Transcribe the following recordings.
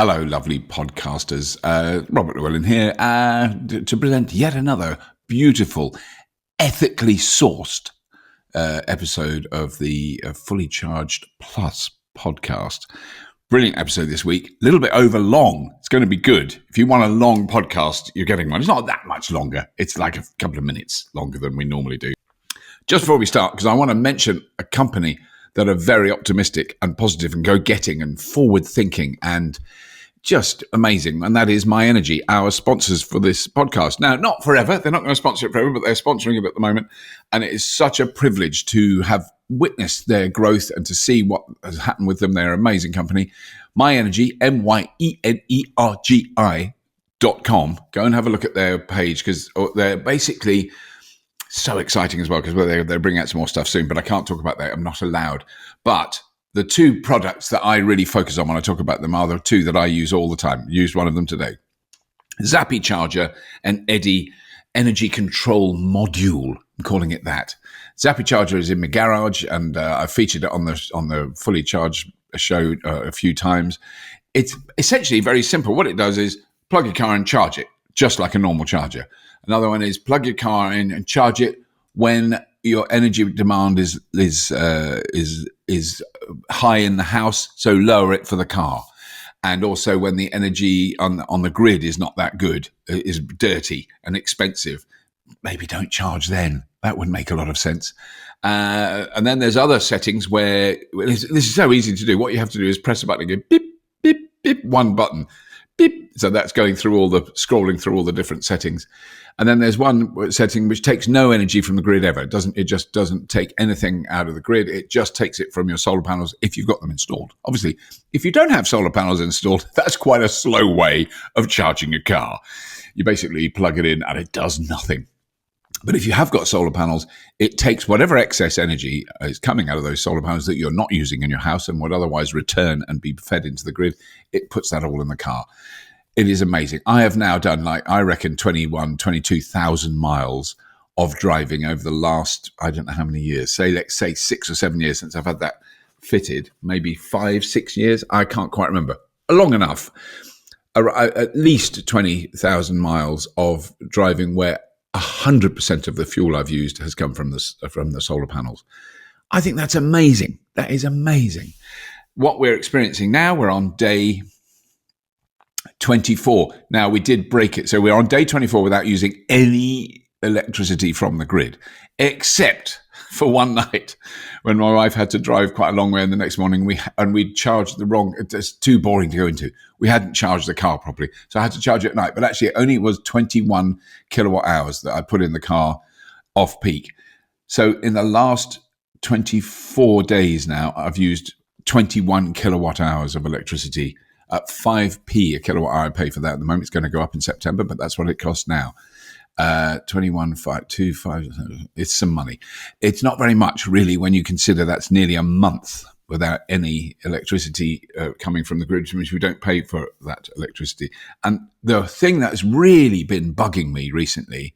Hello, lovely podcasters. Robert Llewellyn here to present yet another beautiful, ethically sourced episode of the Fully Charged Plus podcast. Brilliant episode this week. A little bit over long. It's going to be good. If you want a long podcast, you're getting one. It's not that much longer. It's like a couple of minutes longer than we normally do. Just before we start, because I want to mention a company that are very optimistic and positive and go-getting and forward-thinking and just amazing. And that is My Energy, our sponsors for this podcast. Now, not forever. They're not going to sponsor it forever, but they're sponsoring it at the moment. And it is such a privilege to have witnessed their growth and to see what has happened with them. They're an amazing company. My Energy, MYENERGI.com. Go and have a look at their page because they're basically so exciting as well because they're bringing out some more stuff soon, but I can't talk about that. I'm not allowed. But the two products that I really focus on when I talk about them are the two that I use all the time. Used one of them today. Zappy Charger and Eddy Energy Control Module. I'm calling it that. Zappy Charger is in my garage, and I've featured it on the Fully Charged show a few times. It's essentially very simple. What it does is plug your car and charge it, just like a normal charger. Another one is plug your car in and charge it when your energy demand is high in the house, so lower it for the car. And also when the energy on the grid is not that good, is dirty and expensive, maybe don't charge then. That would make a lot of sense. And then there's other settings where this is so easy to do. What you have to do is press a button and go beep, beep, beep, one button. Beep. So that's scrolling through all the different settings. And then there's one setting which takes no energy from the grid ever. It just doesn't take anything out of the grid. It just takes it from your solar panels if you've got them installed. Obviously, if you don't have solar panels installed, that's quite a slow way of charging your car. You basically plug it in and it does nothing. But if you have got solar panels, it takes whatever excess energy is coming out of those solar panels that you're not using in your house and would otherwise return and be fed into the grid. It puts that all in the car. It is amazing. I have now done, I reckon, 22,000 miles of driving over the last, I don't know how many years, let's say 6 or 7 years since I've had that fitted, maybe 5, 6 years. I can't quite remember. Long enough. At least 20,000 miles of driving where 100% of the fuel I've used has come from the solar panels. I think that's amazing. That is amazing. What we're experiencing now, we're on day 24. Now, we did break it. So we're on day 24 without using any electricity from the grid, except for one night when my wife had to drive quite a long way, and the next morning we charged the wrong. It's too boring to go into. We hadn't charged the car properly, so I had to charge it at night. But actually, it only was 21 kilowatt hours that I put in the car off peak. So in the last 24 days now, I've used 21 kilowatt hours of electricity at 5p a kilowatt hour. I pay for that at the moment. It's going to go up in September, but that's what it costs now. 21,525. It's some money. It's not very much, really, when you consider that's nearly a month without any electricity coming from the grid, which means we don't pay for that electricity. And the thing that's really been bugging me recently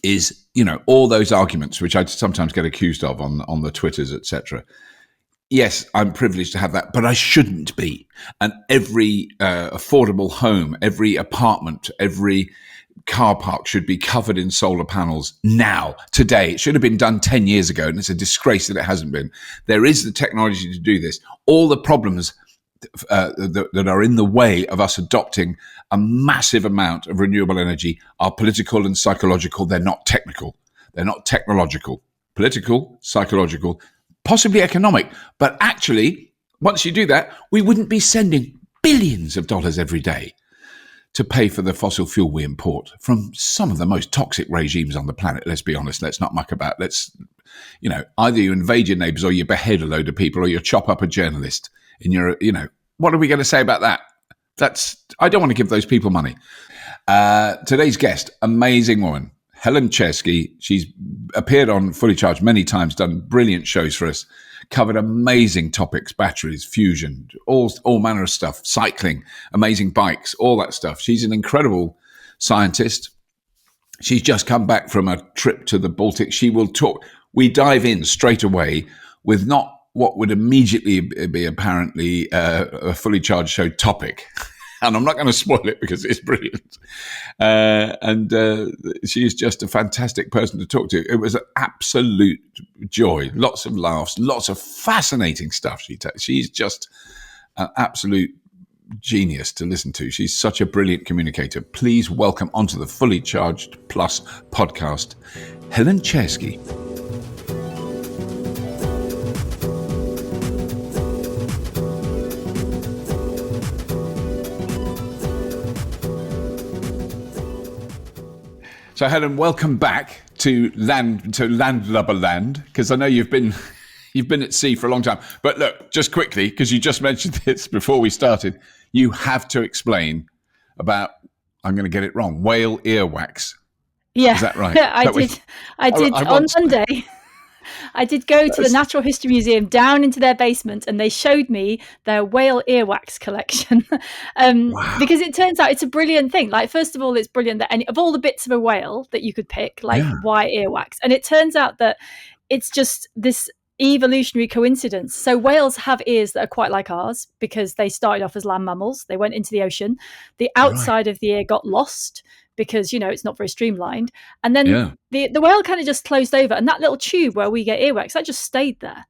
is, all those arguments, which I sometimes get accused of on the Twitters, etc. Yes, I'm privileged to have that, but I shouldn't be. And every affordable home, every apartment, every car park should be covered in solar panels now, today. It should have been done 10 years ago, and it's a disgrace that it hasn't been. There is the technology to do this. All the problems that are in the way of us adopting a massive amount of renewable energy are political and psychological. They're not technical. They're not technological. Political, psychological, possibly economic. But actually, once you do that, we wouldn't be sending billions of dollars every day to pay for the fossil fuel we import from some of the most toxic regimes on the planet. Let's be honest. Let's not muck about. Either you invade your neighbors or you behead a load of people or you chop up a journalist in your, what are we going to say about that? I don't want to give those people money. Today's guest, amazing woman, Helen Czerski. She's appeared on Fully Charged many times, done brilliant shows for us, covered amazing topics, batteries, fusion, all manner of stuff, cycling, amazing bikes, all that stuff. She's an incredible scientist. She's just come back from a trip to the Baltic. She will talk. We dive in straight away with not what would immediately be apparently a fully charged show topic. And I'm not going to spoil it because it's brilliant. And she's just a fantastic person to talk to. It was an absolute joy. Lots of laughs, lots of fascinating stuff. She's just an absolute genius to listen to. She's such a brilliant communicator. Please welcome onto the Fully Charged Plus podcast, Helen Czerski. So, Helen, welcome back to landlubber land, because I know you've been at sea for a long time. But look, just quickly, because you just mentioned this before we started, you have to explain about, I'm going to get it wrong, whale earwax. Yeah, is that right? I did on Monday. I did go to the Natural History Museum down into their basement, and they showed me their whale earwax collection. Wow. Because it turns out it's a brilliant thing. Like, first of all, it's brilliant that of all the bits of a whale that you could pick, why earwax? And it turns out that it's just this evolutionary coincidence. So whales have ears that are quite like ours because they started off as land mammals. They went into the ocean. The outside of the ear got lost because, it's not very streamlined. And then the whale kind of just closed over, and that little tube where we get earwax, that just stayed there.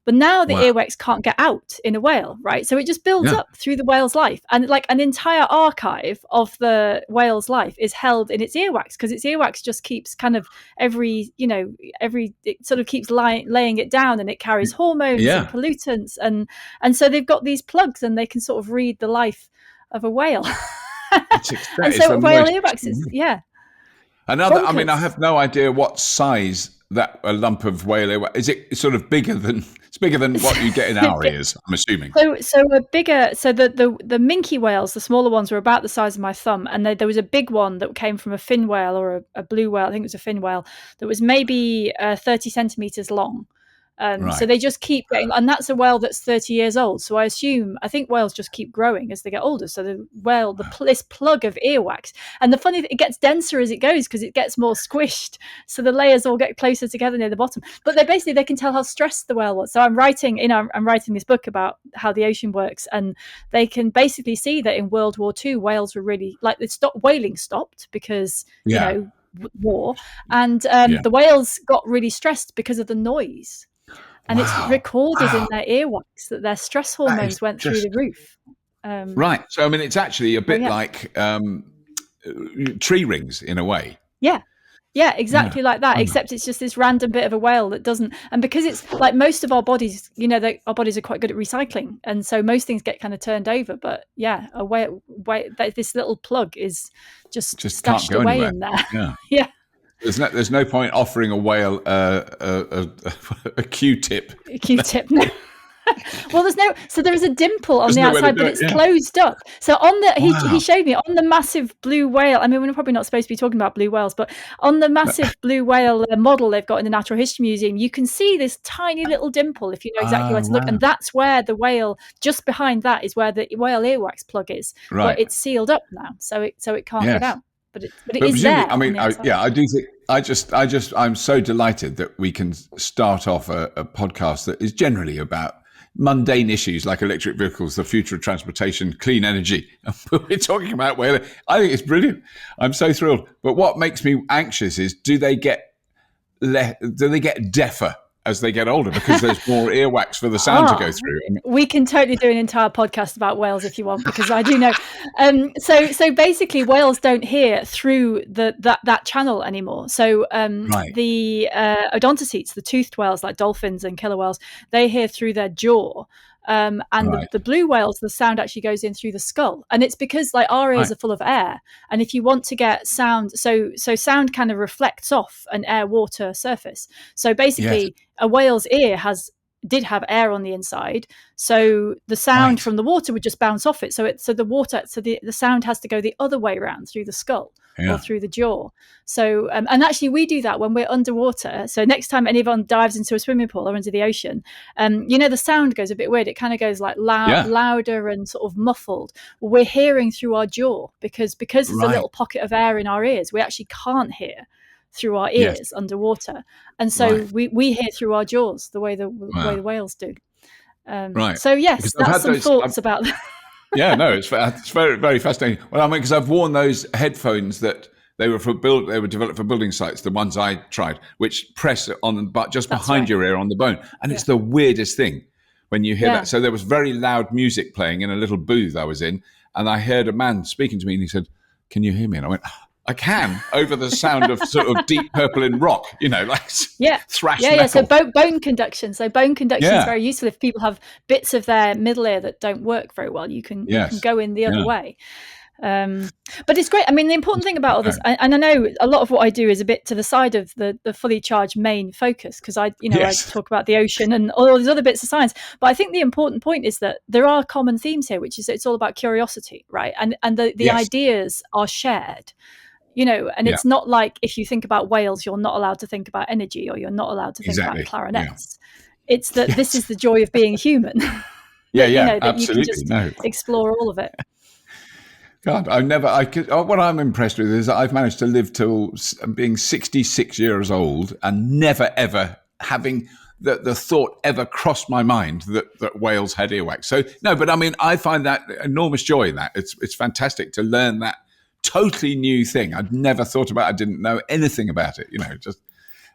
But now the earwax can't get out in a whale, right? So it just builds up through the whale's life. And like an entire archive of the whale's life is held in its earwax, because its earwax just keeps kind of it sort of keeps laying it down, and it carries hormones and pollutants. And so they've got these plugs, and they can sort of read the life of a whale. And so whale earwax is, Another, bonkers. I mean, I have no idea what size that a lump of whale earwax is. It sort of bigger than what you get in our ears, I'm assuming. So the minke whales, the smaller ones, were about the size of my thumb, and there was a big one that came from a fin whale or a blue whale. I think it was a fin whale that was maybe 30 centimeters long. So they just keep getting, and that's a whale that's 30 years old. So I think whales just keep growing as they get older. So this plug of earwax, and the funny thing, it gets denser as it goes because it gets more squished. So the layers all get closer together near the bottom. But they can tell how stressed the whale was. So I'm writing this book about how the ocean works, and they can basically see that in World War II, whales were really whaling stopped because war, and the whales got really stressed because of the noise. And it's recorded in their earwax that their stress hormones went through the roof. Right. So, I mean, it's actually a bit like tree rings in a way. Yeah. Yeah, exactly like that, except it's just this random bit of a whale that doesn't. And because it's like most of our bodies, our bodies are quite good at recycling. And so most things get kind of turned over. But a whale, this little plug is just stashed away anywhere in there. Yeah. There's no point offering a whale a Q-tip. A Q-tip, no. Well, there is a dimple on the outside, but it's closed up. So he showed me on the massive blue whale. I mean, we're probably not supposed to be talking about blue whales, but on the massive blue whale model they've got in the Natural History Museum, you can see this tiny little dimple if you know exactly where to look. And that's where the whale, just behind that is where the whale earwax plug is. Right. But it's sealed up now, so it can't get out. But it is there. I mean, I do think I'm so delighted that we can start off a podcast that is generally about mundane issues like electric vehicles, the future of transportation, clean energy. We're talking about whale. I think it's brilliant. I'm so thrilled. But what makes me anxious is, do they get deafer as they get older because there's more earwax for the sound to go through? We can totally do an entire podcast about whales if you want, because I do know. So basically, whales don't hear through that channel anymore. So the odontocetes, the toothed whales like dolphins and killer whales, they hear through their jaw. The blue whales, the sound actually goes in through the skull, and it's because our ears are full of air, and if you want to get sound, so sound kind of reflects off an air water surface. So basically, a whale's ear did have air on the inside, so the sound from the water would just bounce off it. So the sound has to go the other way around through the skull or through the jaw. So and actually we do that when we're underwater. So next time anyone dives into a swimming pool or into the ocean, the sound goes a bit weird. It kind of goes like louder and sort of muffled. We're hearing through our jaw because of the little pocket of air in our ears. We actually can't hear through our ears underwater, and so we hear through our jaws the way the whales do. So yes, because that's some thoughts about that. Yeah, no, it's very, very fascinating. Well, I mean, because I've worn those headphones that they were developed for building sites, the ones I tried, which press on but just behind your ear on the bone, and it's the weirdest thing when you hear that. So there was very loud music playing in a little booth I was in, and I heard a man speaking to me, and he said, "Can you hear me?" And I went, I can, over the sound of sort of Deep Purple in rock, like thrash metal. So bone conduction. So bone conduction is very useful if people have bits of their middle ear that don't work very well. You can go in the other way. But it's great. I mean, the important thing about all this, and I know a lot of what I do is a bit to the side of the fully charged main focus, because I talk about the ocean and all these other bits of science. But I think the important point is that there are common themes here, which is it's all about curiosity, right? And the ideas are shared. And it's not like if you think about whales, you're not allowed to think about energy, or you're not allowed to think about clarinets. It's that this is the joy of being human. That absolutely. You can just explore all of it. God, what I'm impressed with is that I've managed to live till being 66 years old and never, ever having the thought ever crossed my mind that whales had earwax. So, no, but I mean, I find that enormous joy in that. It's fantastic to learn that totally new thing. I'd never thought about. I didn't know anything about it. Just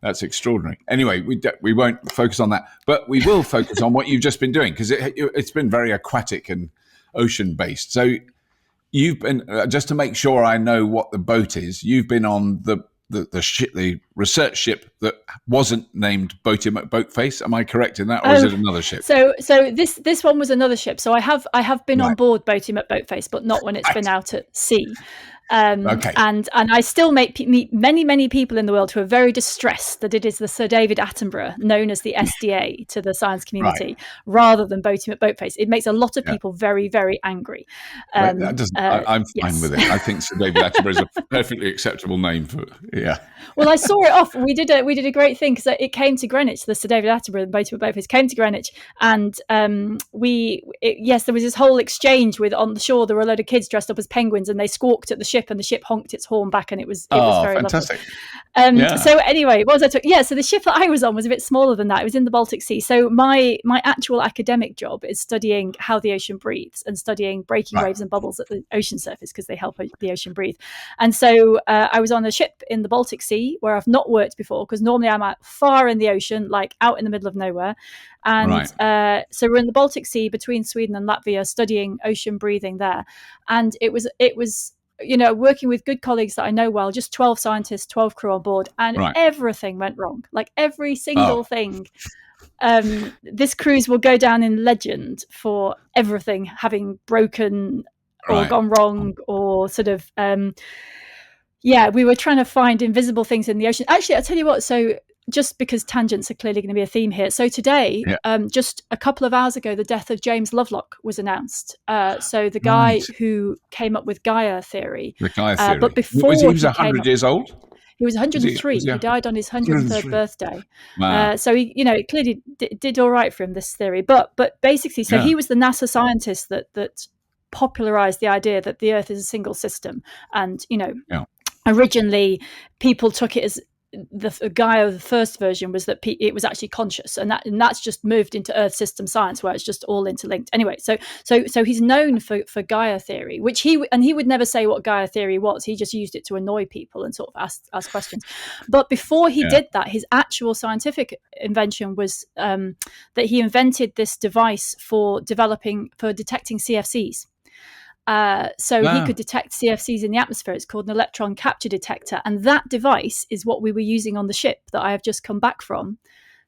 that's extraordinary. Anyway, we won't focus on that, but we will focus on what you've just been doing, because it's been very aquatic and ocean based. So you've been just to make sure I know what the boat is. You've been on the ship, the research ship that wasn't named Boatface. Am I correct in that, or is it another ship? So this one was another ship. So I have been on board Boatface, but not when it's been out at sea. And I still meet many people in the world who are very distressed that it is the Sir David Attenborough, known as the SDA to the science community, rather than Boatface. It makes a lot of people very, very angry. I'm fine with it. I think Sir David Attenborough is a perfectly acceptable name for Well, I saw it off. We did a great thing, because it came to Greenwich. The Sir David Attenborough and Boatface came to Greenwich, and there was this whole exchange with, on the shore there were a load of kids dressed up as penguins, and they squawked at the ship, and the ship honked its horn back, and it was very fantastic. Lovely. So anyway, what was I talking? So the ship that I was on was a bit smaller than that. It was in the Baltic Sea. So my actual academic job is studying how the ocean breathes and studying breaking waves and bubbles at the ocean surface, because they help the ocean breathe. And so I was on a ship in the Baltic Sea, where I've not worked before, because normally I'm out far in the ocean, like out in the middle of nowhere. And so we're in the Baltic Sea between Sweden and Latvia, studying ocean breathing there. And it was working with good colleagues that I know well, just 12 scientists, 12 crew on board, and everything went wrong. Like every single thing. This cruise will go down in legend for everything having broken or gone wrong, or sort of, we were trying to find invisible things in the ocean. Actually, I'll tell you what, so just because tangents are clearly going to be a theme here. So today, just a couple of hours ago, the death of James Lovelock was announced. So the guy who came up with Gaia theory. The Gaia theory. But before he was 100 years old? He was 103. He died on his 103rd birthday. Wow. So he, clearly did all right for him, this theory. But basically, so he was the NASA scientist that popularized the idea that the Earth is a single system. And, originally people took it as the Gaia, the first version was that it was actually conscious, and that's just moved into Earth system science, where it's just all interlinked. Anyway, so he's known for Gaia theory, which he would never say what Gaia theory was. He just used it to annoy people and sort of ask questions. But before he did that, his actual scientific invention was that he invented this device for detecting CFCs. He could detect CFCs in the atmosphere. It's called an electron capture detector. And that device is what we were using on the ship that I have just come back from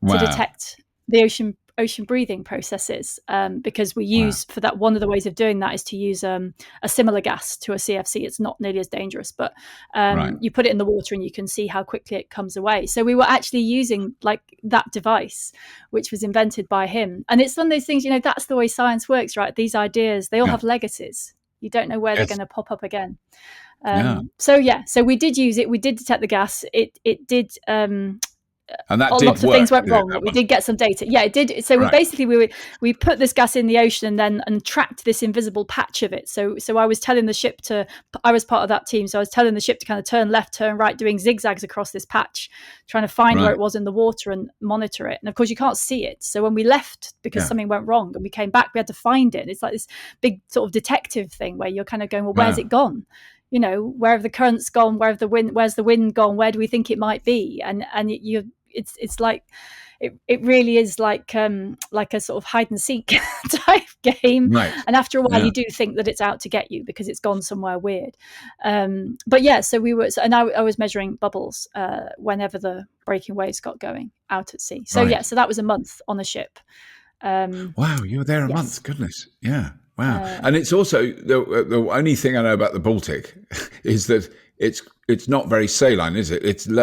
to detect the ocean breathing processes. Because we use, for that, one of the ways of doing that is to use a similar gas to a CFC. It's not nearly as dangerous, but you put it in the water and you can see how quickly it comes away. So we were actually using like that device, which was invented by him. And it's one of those things, that's the way science works, right? These ideas, they all have legacies. You don't know where they're going to pop up again. So we did use it. We did detect the gas. It did And that lots of work, things went wrong, but we did get some data. Yeah, it did. So we put this gas in the ocean and tracked this invisible patch of it. So I was telling the ship I was part of that team, so I was telling the ship to kind of turn left, turn right, doing zigzags across this patch, trying to find where it was in the water and monitor it. And of course, you can't see it. So when we left, because something went wrong, and we came back, we had to find it. It's like this big sort of detective thing where you're kind of going, well, where's it gone? You know, where have the currents gone? Where's the wind gone? Where do we think it might be? And it's like it really is like a sort of hide and seek type game. Right. And after a while, you do think that it's out to get you because it's gone somewhere weird. But yeah, so we were, and I was measuring bubbles whenever the breaking waves got going out at sea. So so that was a month on a ship. Wow, you were there a month. Goodness, yeah. Wow. And it's also the only thing I know about the Baltic is that it's not very saline, is it?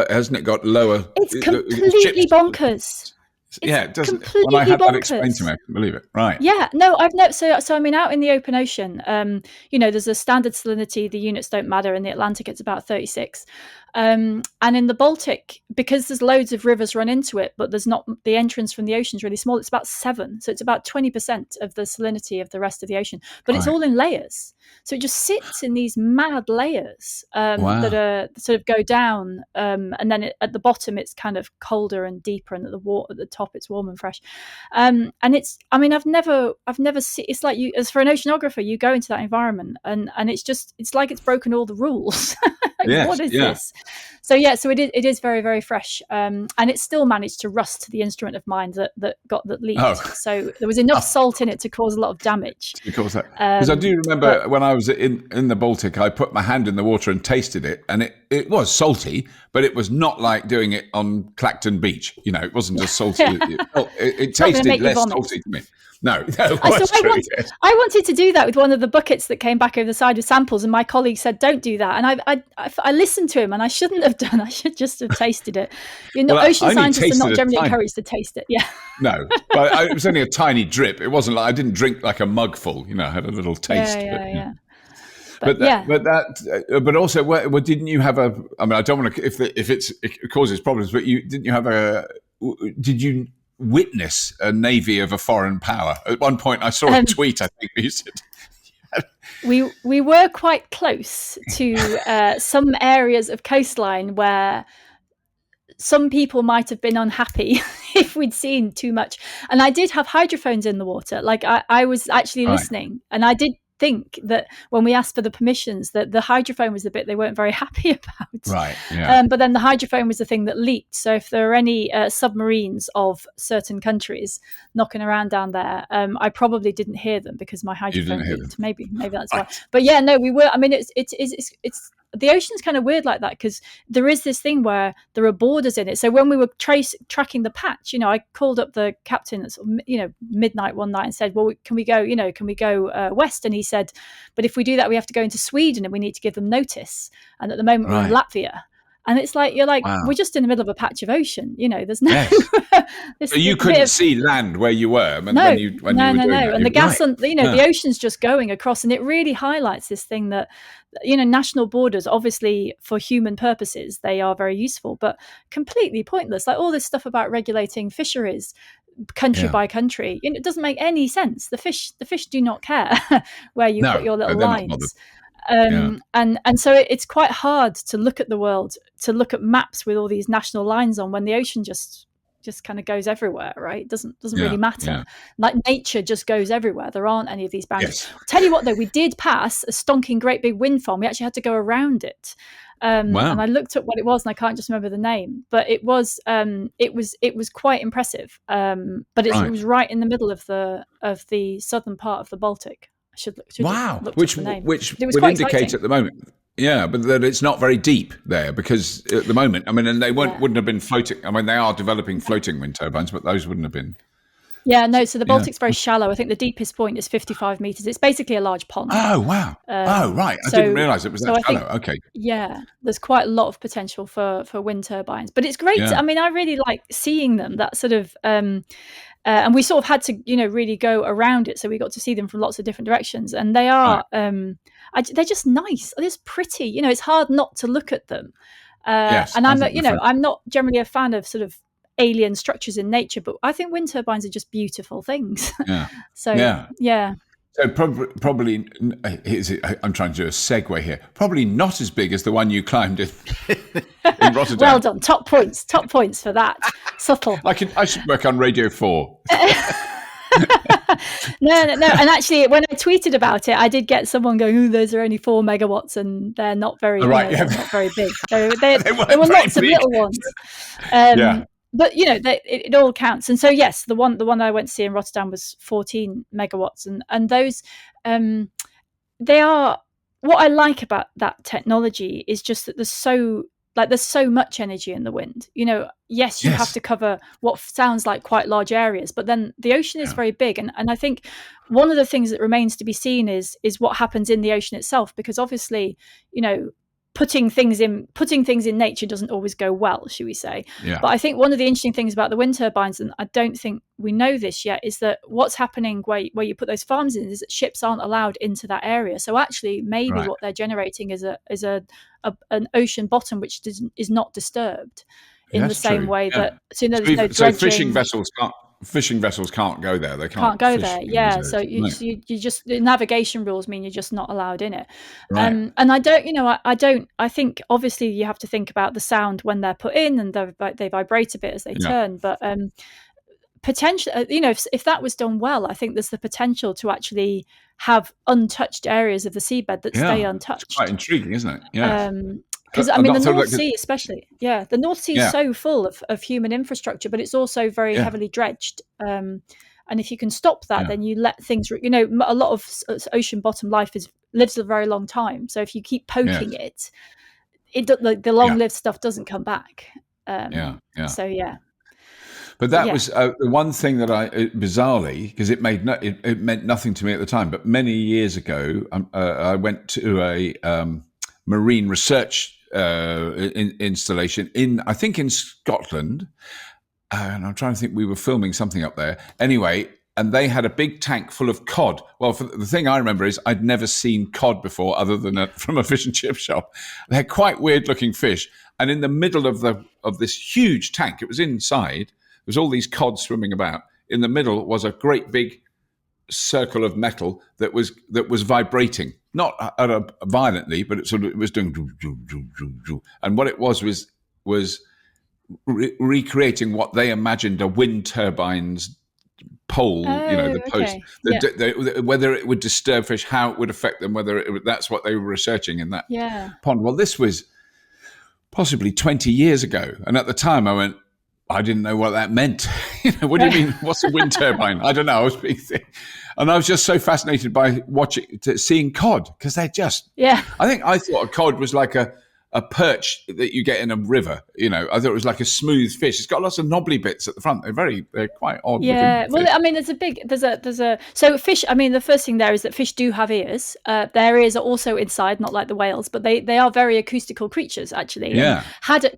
Hasn't it got lower? It's completely bonkers. It doesn't. When I had that explained to me, I couldn't believe it. Right. Yeah. No, I've never. So I mean, out in the open ocean, there's a standard salinity. The units don't matter. In the Atlantic, it's about 36. And in the Baltic, because there's loads of rivers run into it, but there's not, the entrance from the ocean is really small. It's about 7. So it's about 20% of the salinity of the rest of the ocean, but it's all in layers. So it just sits in these mad layers that are sort of go down. And then at the bottom, it's kind of colder and deeper. And at the top, it's warm and fresh. And it's, I mean, I've never seen, it's like as for an oceanographer, you go into that environment and it's like it's broken all the rules. What is this? So it is very, very fresh, and it still managed to rust the instrument of mine that leaked. So there was enough salt in it to cause a lot of damage. Because I do remember when I was in the Baltic, I put my hand in the water and tasted it, and it was salty, but it was not like doing it on Clacton Beach. You know, it wasn't as salty. It tasted less salty to me. No, I wanted to do that with one of the buckets that came back over the side with samples, and my colleague said, "Don't do that." And I listened to him, and I shouldn't have done. I should just have tasted it. Ocean scientists are not generally encouraged to taste it. Yeah. No, but it was only a tiny drip. It wasn't like I didn't drink like a mug full. You know, I had a little taste. Yeah. But also, didn't you have a? I mean, I don't want to if it causes problems, but did you witness a navy of a foreign power? At one point, I saw a tweet. I think you said. We were quite close to some areas of coastline where some people might have been unhappy if we'd seen too much. And I did have hydrophones in the water. Like I was actually listening, and I did think that when we asked for the permissions that the hydrophone was the bit they weren't very happy about. Right. Yeah. But then the hydrophone was the thing that leaked. So if there are any submarines of certain countries knocking around down there, I probably didn't hear them because my hydrophone leaked. Maybe that's why. But yeah, no, we were. I mean, it's the ocean's kind of weird like that because there is this thing where there are borders in it. So when we were tracking the patch, I called up the captain at midnight one night and said, well, can we go west? And he said, but if we do that, we have to go into Sweden and we need to give them notice. And at the moment we're in Latvia. And it's like, you're like, we're just in the middle of a patch of ocean. There's no... So you couldn't see land where you were when you were doing that. And the gas, the ocean's just going across. And it really highlights this thing that, national borders, obviously for human purposes, they are very useful, but completely pointless. Like all this stuff about regulating fisheries, country by country, it doesn't make any sense. The fish do not care where you put your little lines. And so it's quite hard to look at the world, to look at maps with all these national lines on when the ocean just kind of goes everywhere, right? It doesn't really matter. Like nature just goes everywhere. There aren't any of these boundaries. I'll tell you what though, we did pass a stonking great big wind farm. We actually had to go around it. And I looked at what it was and I can't just remember the name, but it was quite impressive. But it was right in the middle of the southern part of the Baltic. Which would indicate at the moment, but that it's not very deep there because at the moment, I mean, and they wouldn't have been floating. I mean, they are developing floating wind turbines, but those wouldn't have been. Yeah, no. So the Baltic's very shallow. I think the deepest point is 55 meters. It's basically a large pond. Oh wow! Right. I didn't realize it was that shallow. Okay. Yeah, there's quite a lot of potential for wind turbines, but it's great. I mean, I really like seeing them. That sort of. And we sort of had to, really go around it. So we got to see them from lots of different directions. And they are, they're just nice. They're just pretty. It's hard not to look at them. And I'm not generally a fan of sort of alien structures in nature, but I think wind turbines are just beautiful things. So So probably I'm trying to do a segue here. Probably not as big as the one you climbed in Rotterdam. Well done. Top points for that. Subtle. I should work on Radio 4. No. And actually, when I tweeted about it, I did get someone going, "Oh, those are only 4 megawatts, and they're not very, not very big." So there were lots of little ones. But it all counts. And so yes, the one I went to see in Rotterdam was 14 megawatts, and those they are, what I like about that technology is just that there's so much energy in the wind. Yes, you have to cover what sounds like quite large areas, but then the ocean is very big, and I think one of the things that remains to be seen is what happens in the ocean itself, because obviously, putting things in nature doesn't always go well, should we say. But I think one of the interesting things about the wind turbines, and I don't think we know this yet, is that what's happening where you put those farms in is that ships aren't allowed into that area. So actually maybe what they're generating is an ocean bottom which is not disturbed in the same way that there's no dredging. Fishing vessels can't go there. They can't go there. Yeah. So you just, the navigation rules mean you're just not allowed in it. And I think obviously you have to think about the sound when they're put in, and they vibrate a bit as they turn. But potentially, if that was done well, I think there's the potential to actually have untouched areas of the seabed that stay untouched. It's quite intriguing, isn't it? Yeah. Because the North Sea especially, the North Sea is so full of human infrastructure, but it's also very heavily dredged. And if you can stop that, then you let things, a lot of ocean bottom life lives a very long time. So if you keep poking it, the long-lived stuff doesn't come back. So But that was the one thing that bizarrely, because it meant nothing to me at the time, but many years ago, I went to a marine research installation I think in Scotland, and I'm trying to think, we were filming something up there anyway, and they had a big tank full of cod. Well, the thing I remember is I'd never seen cod before other than from a fish and chip shop. They're quite weird looking fish, and in the middle of this huge tank, it was inside, there was all these cod swimming about. In the middle was a great big circle of metal that was vibrating, not violently, but it was doing, and what it was recreating what they imagined a wind turbine's pole, the post, whether it would disturb fish, how it would affect them, that's what they were researching in that pond. Well, this was possibly 20 years ago, and at the time I didn't know what that meant. What do you mean? What's a wind turbine? I don't know. And I was just so fascinated by seeing cod, because they're just. I thought a cod was like a perch that you get in a river. I thought it was like a smooth fish. It's got lots of knobbly bits at the front. They're quite odd. Yeah. Well, I mean, so fish. I mean, the first thing there is that fish do have ears. Their ears are also inside, not like the whales, but they are very acoustical creatures, actually. Yeah.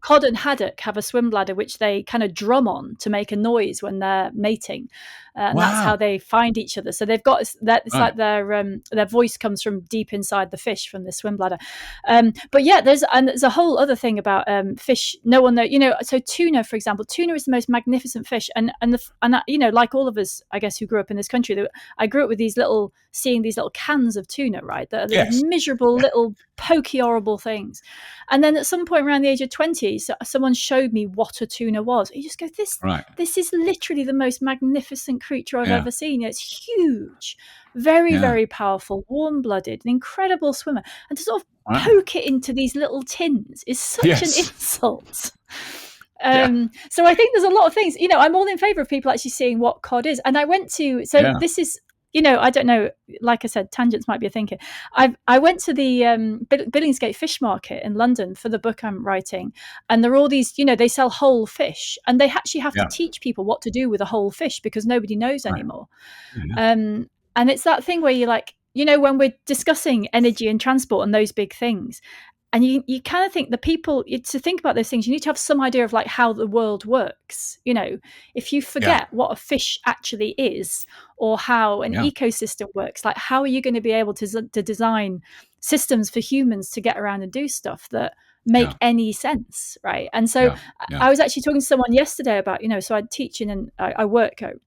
Cod and haddock have a swim bladder which they kind of drum on to make a noise when they're mating. And that's how they find each other. So they've got that. It's like their voice comes from deep inside the fish, from the swim bladder. But there's a whole other thing about fish. No one knows. So tuna, for example, tuna is the most magnificent fish, and like all of us, I guess, who grew up in this country, I grew up with seeing these little cans of tuna, right? That are these miserable little pokey, horrible things. And then at some point around the age of 20, someone showed me what a tuna was. You just go, this is literally the most magnificent creature I've ever seen. It's huge, very, very powerful, warm-blooded, an incredible swimmer. And to sort of poke it into these little tins is such an insult. So I think there's a lot of things, I'm all in favor of people actually seeing what cod is. And I went to, this is, I don't know, like I said, tangents might be a thinker. I went to the Billingsgate Fish Market in London for the book I'm writing, and there are all these, they sell whole fish, and they actually have to teach people what to do with a whole fish because nobody knows anymore. And it's that thing where you're like, when we're discussing energy and transport and those big things, and you kind of think the people, to think about those things, you need to have some idea of like how the world works. If you forget what a fish actually is, or how an ecosystem works, like how are you going to be able to design systems for humans to get around and do stuff that make any sense, right? And so I was actually talking to someone yesterday about, so I teach I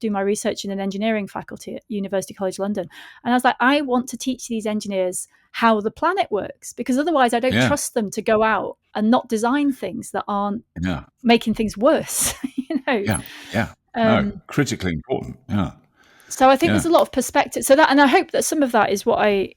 do my research in an engineering faculty at University College London, and I was like, I want to teach these engineers how the planet works, because otherwise I don't trust them to go out and not design things that aren't making things worse. Critically important. So I think there's a lot of perspective. So that, and I hope that some of that is what I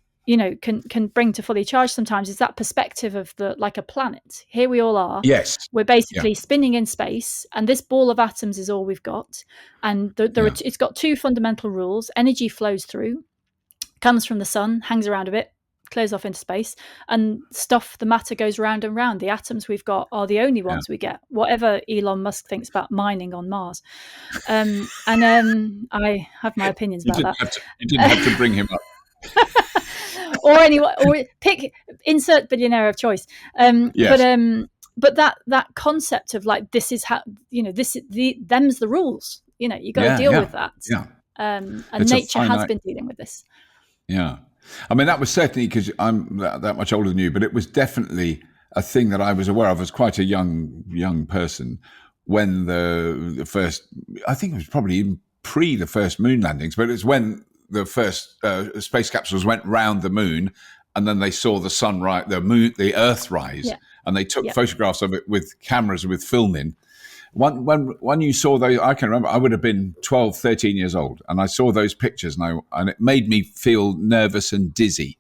can bring to Fully Charged sometimes, is that perspective of like a planet. Here we all are. Yes. We're basically spinning in space, and this ball of atoms is all we've got. And it's got two fundamental rules. Energy flows through, comes from the sun, hangs around a bit, clears off into space, and the matter goes round and round. The atoms we've got are the only ones we get, whatever Elon Musk thinks about mining on Mars. I have my opinions about that. You didn't have to bring him up. or insert billionaire of choice. But that concept of like, this is how, them's the rules, you got to deal with that. And it's nature has been dealing with this. I mean, that was certainly, because I'm that much older than you, but it was definitely a thing that I was aware of as quite a young person when the first, I think it was probably even pre the first moon landings, but it's when the first space capsules went round the moon, and then they saw the sun rise, the Earth rise, and they took photographs of it with cameras with film in. When you saw those, I can remember I would have been 12, 13 years old, and I saw those pictures, and it made me feel nervous and dizzy,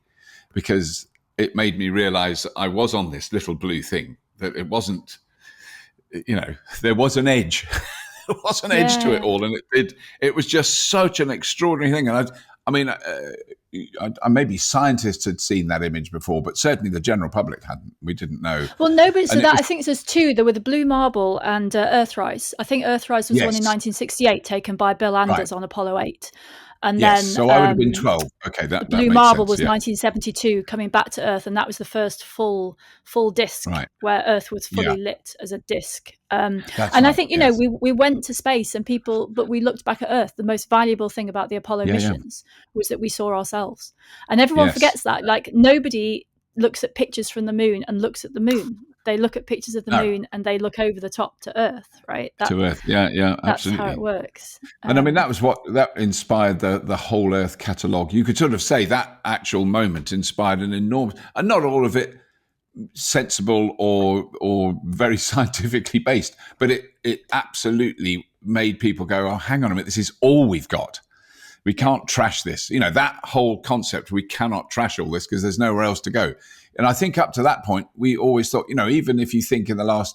because it made me realize that I was on this little blue thing, that it wasn't, there was an edge. There was an edge to it all, and it was just such an extraordinary thing. And maybe scientists had seen that image before, but certainly the general public hadn't. We didn't know. Well, nobody. So I think there's two. There were the Blue Marble and Earthrise. I think Earthrise was one in 1968, taken by Bill Anders on Apollo 8. And then, so I would have been 12. Okay, that Blue Marble was 1972, coming back to Earth, and that was the first full disc where Earth was fully lit as a disc. I think we went to space, but we looked back at Earth. The most valuable thing about the Apollo missions was that we saw ourselves, and everyone forgets that. Like, nobody looks at pictures from the moon and looks at the moon. They look at pictures of the moon and they look over the top to Earth, right? To Earth, absolutely. That's how it works. And I mean, that was that inspired the whole Earth catalogue. You could sort of say that actual moment inspired an enormous, and not all of it sensible or very scientifically based, but it absolutely made people go, oh, hang on a minute, this is all we've got. We can't trash this. That whole concept, we cannot trash all this because there's nowhere else to go. And I think up to that point, we always thought, even if you think think of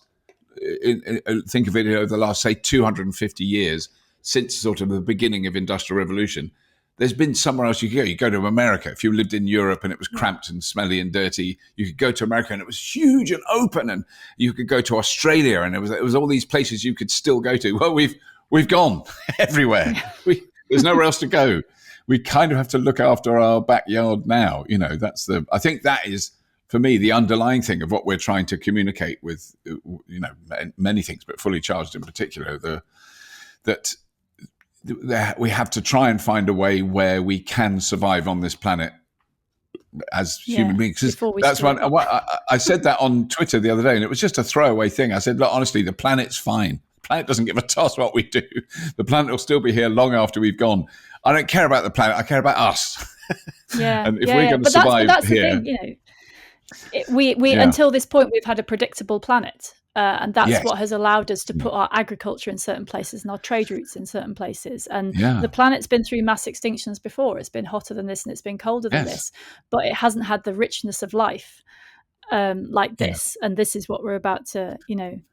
it over the last, say, 250 years, since sort of the beginning of Industrial Revolution, there's been somewhere else you could go. You go to America. If you lived in Europe and it was cramped and smelly and dirty, you could go to America and it was huge and open. And you could go to Australia and it was all these places you could still go to. Well, we've gone everywhere. There's nowhere else to go. We kind of have to look after our backyard now. I think that is, for me, the underlying thing of what we're trying to communicate with, many things, but Fully Charged in particular, that we have to try and find a way where we can survive on this planet as human beings. That's I said that on Twitter the other day, and it was just a throwaway thing. I said, look, honestly, the planet's fine. The planet doesn't give a toss what we do. The planet will still be here long after we've gone. I don't care about the planet. I care about us. And if we're going to survive that's here, the thing, we until this point we've had a predictable planet, and that's what has allowed us to put our agriculture in certain places and our trade routes in certain places. And the planet's been through mass extinctions before. It's been hotter than this and it's been colder than this, but it hasn't had the richness of life like this. And this is what we're about to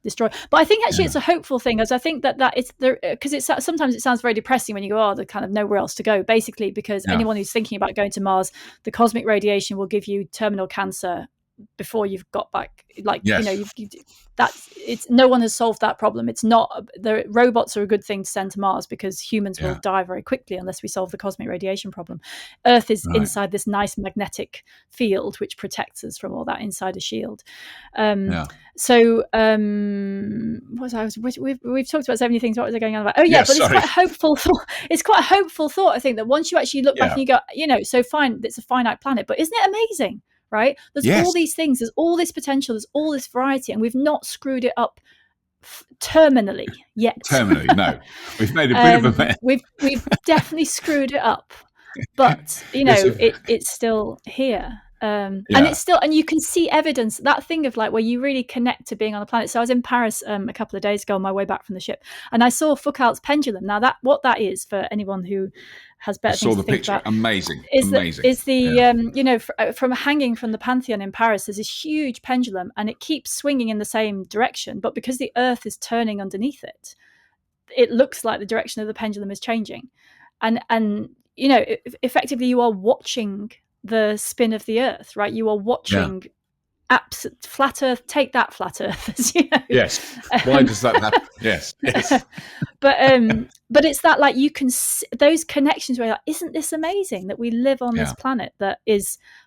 destroy. But I think actually it's a hopeful thing, as I think that it's there, because sometimes it sounds very depressing when you go, there's kind of nowhere else to go, basically, because anyone who's thinking about going to Mars, the cosmic radiation will give you terminal cancer before you've got back. No one has solved that problem. It's not, the robots are a good thing to send to Mars because humans will die very quickly unless we solve the cosmic radiation problem. Earth is inside this nice magnetic field which protects us from all that inside a shield. So we've talked about so many things. What was I going on about? But it's quite a hopeful thought. It's quite a hopeful thought, I think, that once you actually look back and you go, so fine, it's a finite planet, but isn't it amazing? right? There's all these things, there's all this potential, there's all this variety, and we've not screwed it up terminally yet. Terminally, no. We've made a bit of a mess. We've definitely screwed it up, but it's still here. And it's still, and you can see evidence, that thing of like where you really connect to being on the planet. So I was in Paris a couple of days ago on my way back from the ship, and I saw Foucault's pendulum. Now what that is, for anyone who has better things to think about, amazing. From hanging from the Pantheon in Paris, there's this huge pendulum, and it keeps swinging in the same direction, but because the Earth is turning underneath it, it looks like the direction of the pendulum is changing, and effectively you are watching the spin of the Earth, right? You are watching flat Earth take that, flat Earth. Yes. Why does that happen? Yes. But it's that, like, you can see those connections where you're like, isn't this amazing that we live on this planet that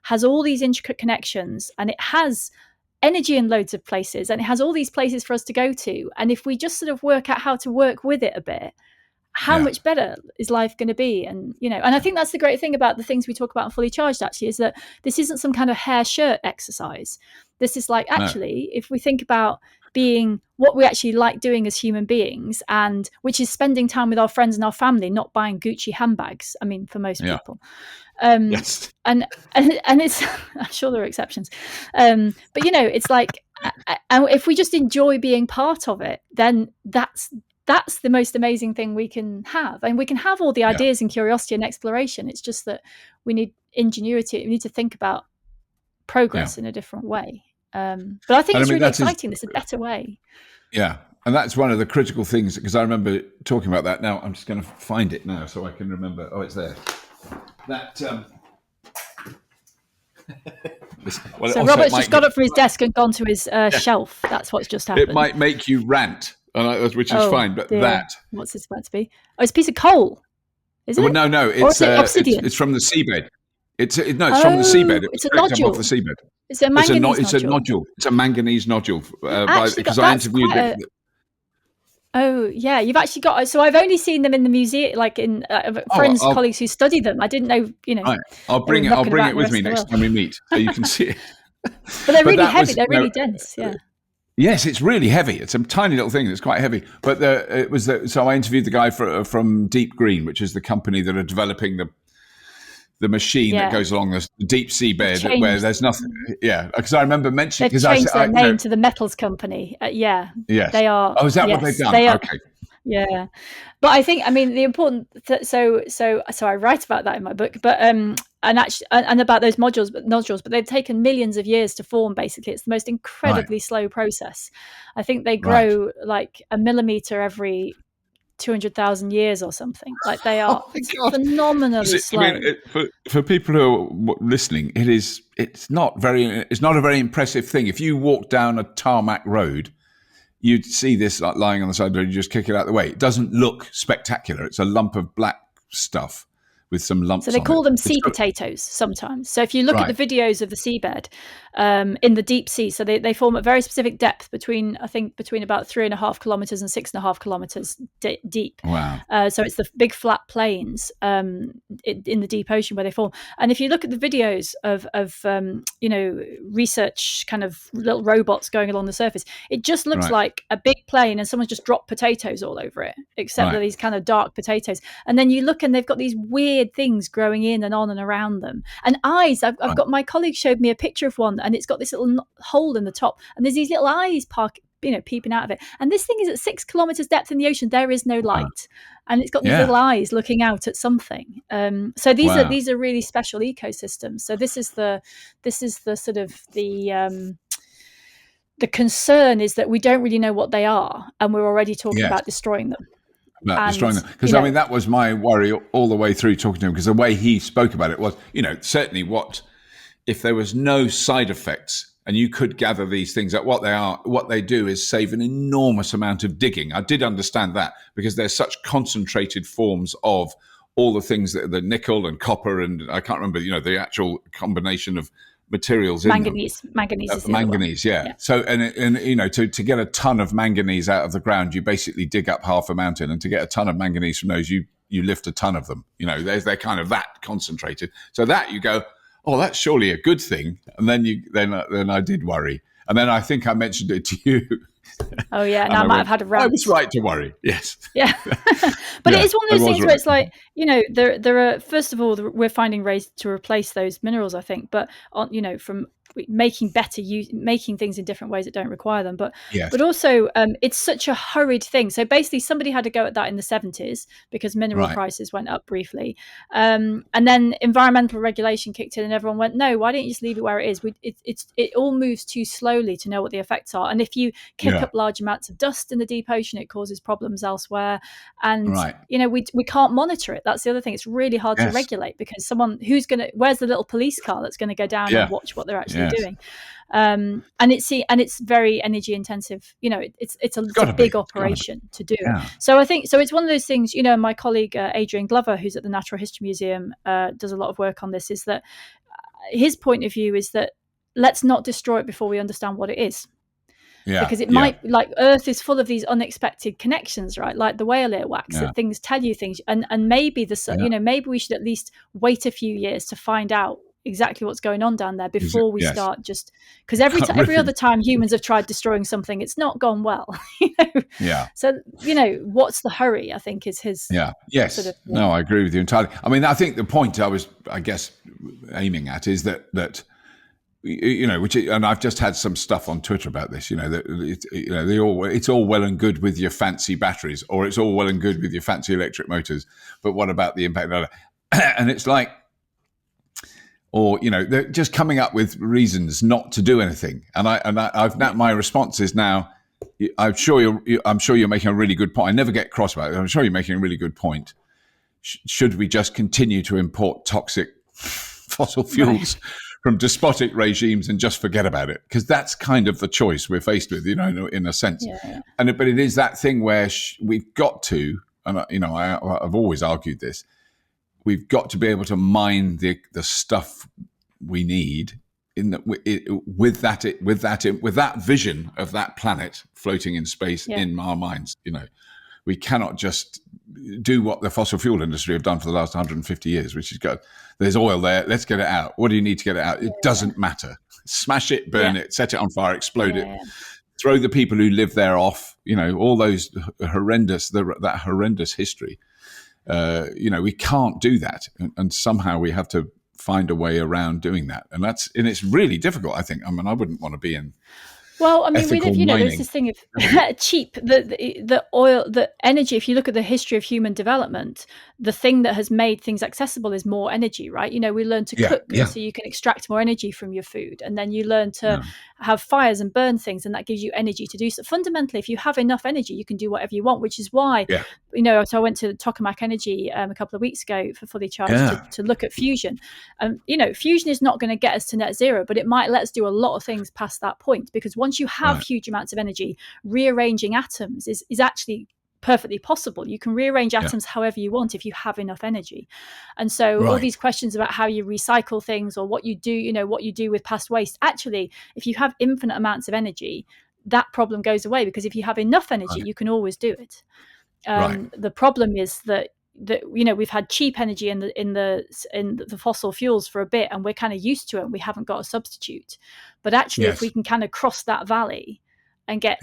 has all these intricate connections, and it has energy in loads of places, and it has all these places for us to go to, and if we just sort of work out how to work with it a bit, how much better is life going to be? And and I think that's the great thing about the things we talk about in Fully Charged, actually, is that this isn't some kind of hair shirt exercise. This is like, actually, if we think about being what we actually like doing as human beings, and which is spending time with our friends and our family, not buying Gucci handbags, I mean, for most people, and it's I'm sure there are exceptions, but it's like, and if we just enjoy being part of it, then that's the most amazing thing we can have. And we can have all the ideas and curiosity and exploration. It's just that we need ingenuity. We need to think about progress in a different way. But I think it's really exciting. There's a better way. Yeah. And that's one of the critical things, because I remember talking about that. Now I'm just going to find it now so I can remember. Oh, it's there. That. So Robert's just got up from his desk and gone to his shelf. That's what's just happened. It might make you rant, which is fine. But what's this about to be? Oh, it's a piece of coal. Is it? Well, no. It's obsidian. It's from the seabed. It's from the seabed. It's a nodule. Off the seabed. It's a manganese nodule. It's a nodule. It's a manganese nodule. Because I interviewed it. Oh yeah, you've actually got. So I've only seen them in the museum, like in colleagues who study them. I didn't know. Right. I'll bring it with me next time we meet, so you can see it. But they're really heavy. They're really dense. Yeah. Yes, it's really heavy. It's a tiny little thing that's quite heavy. But so I interviewed the guy from Deep Green, which is the company that are developing the machine that goes along the deep seabed where there's nothing. Yeah, because I remember mentioning... They've changed their name to the Metals Company. Yes. They are... Oh, is that what they've done? Okay. Yeah. But I think, the important... So I write about that in my book, but and about those nodules, but they've taken millions of years to form, basically. It's the most incredibly slow process. I think they grow like a millimetre every 200,000 years or something. Like, they are phenomenally slow. For people who are listening, it's not a very impressive thing. If you walk down a tarmac road, you'd see this like lying on the side of the road, you just kick it out of the way. It doesn't look spectacular. It's a lump of black stuff with some lumps on it. So they call them sea potatoes sometimes. So if you look at the videos of the seabed in the deep sea, so they form at very specific depth between about 3.5 kilometers and 6.5 kilometers deep. Wow. So it's the big flat plains in the deep ocean where they form. And if you look at the videos of research kind of little robots going along the surface, it just looks like a big plain and someone's just dropped potatoes all over it, except they're these kind of dark potatoes. And then you look and they've got these weird things growing in and on and around them, and eyes. I've got, my colleague showed me a picture of one, and it's got this little hole in the top, and there's these little eyes peeping out of it. And this thing is at 6 kilometers depth in the ocean. There is no light, and it's got these little eyes looking out at something. So these are really special ecosystems. So this is the sort of the concern is that we don't really know what they are, and we're already talking about destroying them. Destroying them. Because that was my worry all the way through talking to him, because the way he spoke about it was, certainly if there was no side effects and you could gather these things out, what they do is save an enormous amount of digging. I did understand that, because there's such concentrated forms of all the things that the nickel and copper, and I can't remember, the actual combination of materials manganese in manganese manganese so and to get a ton of manganese out of the ground, you basically dig up half a mountain, and to get a ton of manganese from those, you lift a ton of them. They're kind of that concentrated, so that you go, oh, that's surely a good thing. And then I did worry. And then I think I mentioned it to you. Oh yeah, and I might have had a rant. I was right to worry. Yes. Yeah, but it is one of those things where it's like, there are, first of all, we're finding ways to replace those minerals, I think, but from making things in different ways that don't require them, but also it's such a hurried thing. So basically somebody had to go at that in the 70s because mineral prices went up briefly, and then environmental regulation kicked in and everyone went, no, why don't you just leave it where it is? It all moves too slowly to know what the effects are, and if you kick up large amounts of dust in the deep ocean, it causes problems elsewhere, and we can't monitor it. That's the other thing. It's really hard to regulate because where's the little police car that's going to go down and watch what they're actually doing, and it's very energy intensive. It's a big operation to do. So I think it's one of those things. My colleague Adrian Glover, who's at the Natural History Museum, does a lot of work on this. Is that his point of view is that let's not destroy it before we understand what it is. Because it might, like, Earth is full of these unexpected connections, right? Like the whale earwax, that things tell you things, and maybe maybe we should at least wait a few years to find out exactly what's going on down there before we start, just because every other time humans have tried destroying something, it's not gone well. So what's the hurry, I think, is his sort of, no, I agree with you entirely. I mean, I think the point I was, I guess, aiming at is that and I've just had some stuff on Twitter about this. It's all well and good with your fancy batteries, or it's all well and good with your fancy electric motors, but what about the impact of that? And it's like, or they're just coming up with reasons not to do anything. And my response is now, I'm sure you're making a really good point. I never get cross about it. I'm sure you're making a really good point. Should we just continue to import toxic fossil fuels from despotic regimes and just forget about it? Because that's kind of the choice we're faced with, in a sense. But it is that thing where we've got to, and I've always argued this, we've got to be able to mine the stuff we need with that vision of that planet floating in space in our minds. We cannot just do what the fossil fuel industry have done for the last 150 years, which is go, there's oil there, let's get it out. What do you need to get it out? It doesn't matter. Smash it, burn it, set it on fire, explode it. Throw the people who live there off, all those that horrendous history. We can't do that. And somehow we have to find a way around doing that. And it's really difficult, I think. I mean, I wouldn't want to be in Well, I mean, we live, there's this thing of cheap, the oil, the energy. If you look at the history of human development, the thing that has made things accessible is more energy, right? We learn to cook so you can extract more energy from your food. And then you learn to have fires and burn things, and that gives you energy to do so. Fundamentally, if you have enough energy, you can do whatever you want, which is why, so I went to Tokamak Energy a couple of weeks ago for Fully Charged to look at fusion. Fusion is not going to get us to net zero, but it might let us do a lot of things past that point, because once you have huge amounts of energy, rearranging atoms is actually perfectly possible. You can rearrange atoms however you want if you have enough energy. And so all these questions about how you recycle things or what you do with past waste, actually, if you have infinite amounts of energy, that problem goes away, because if you have enough energy, you can always do it. The problem is that we've had cheap energy in the fossil fuels for a bit, and we're kind of used to it, and we haven't got a substitute. But actually, if we can kind of cross that valley and get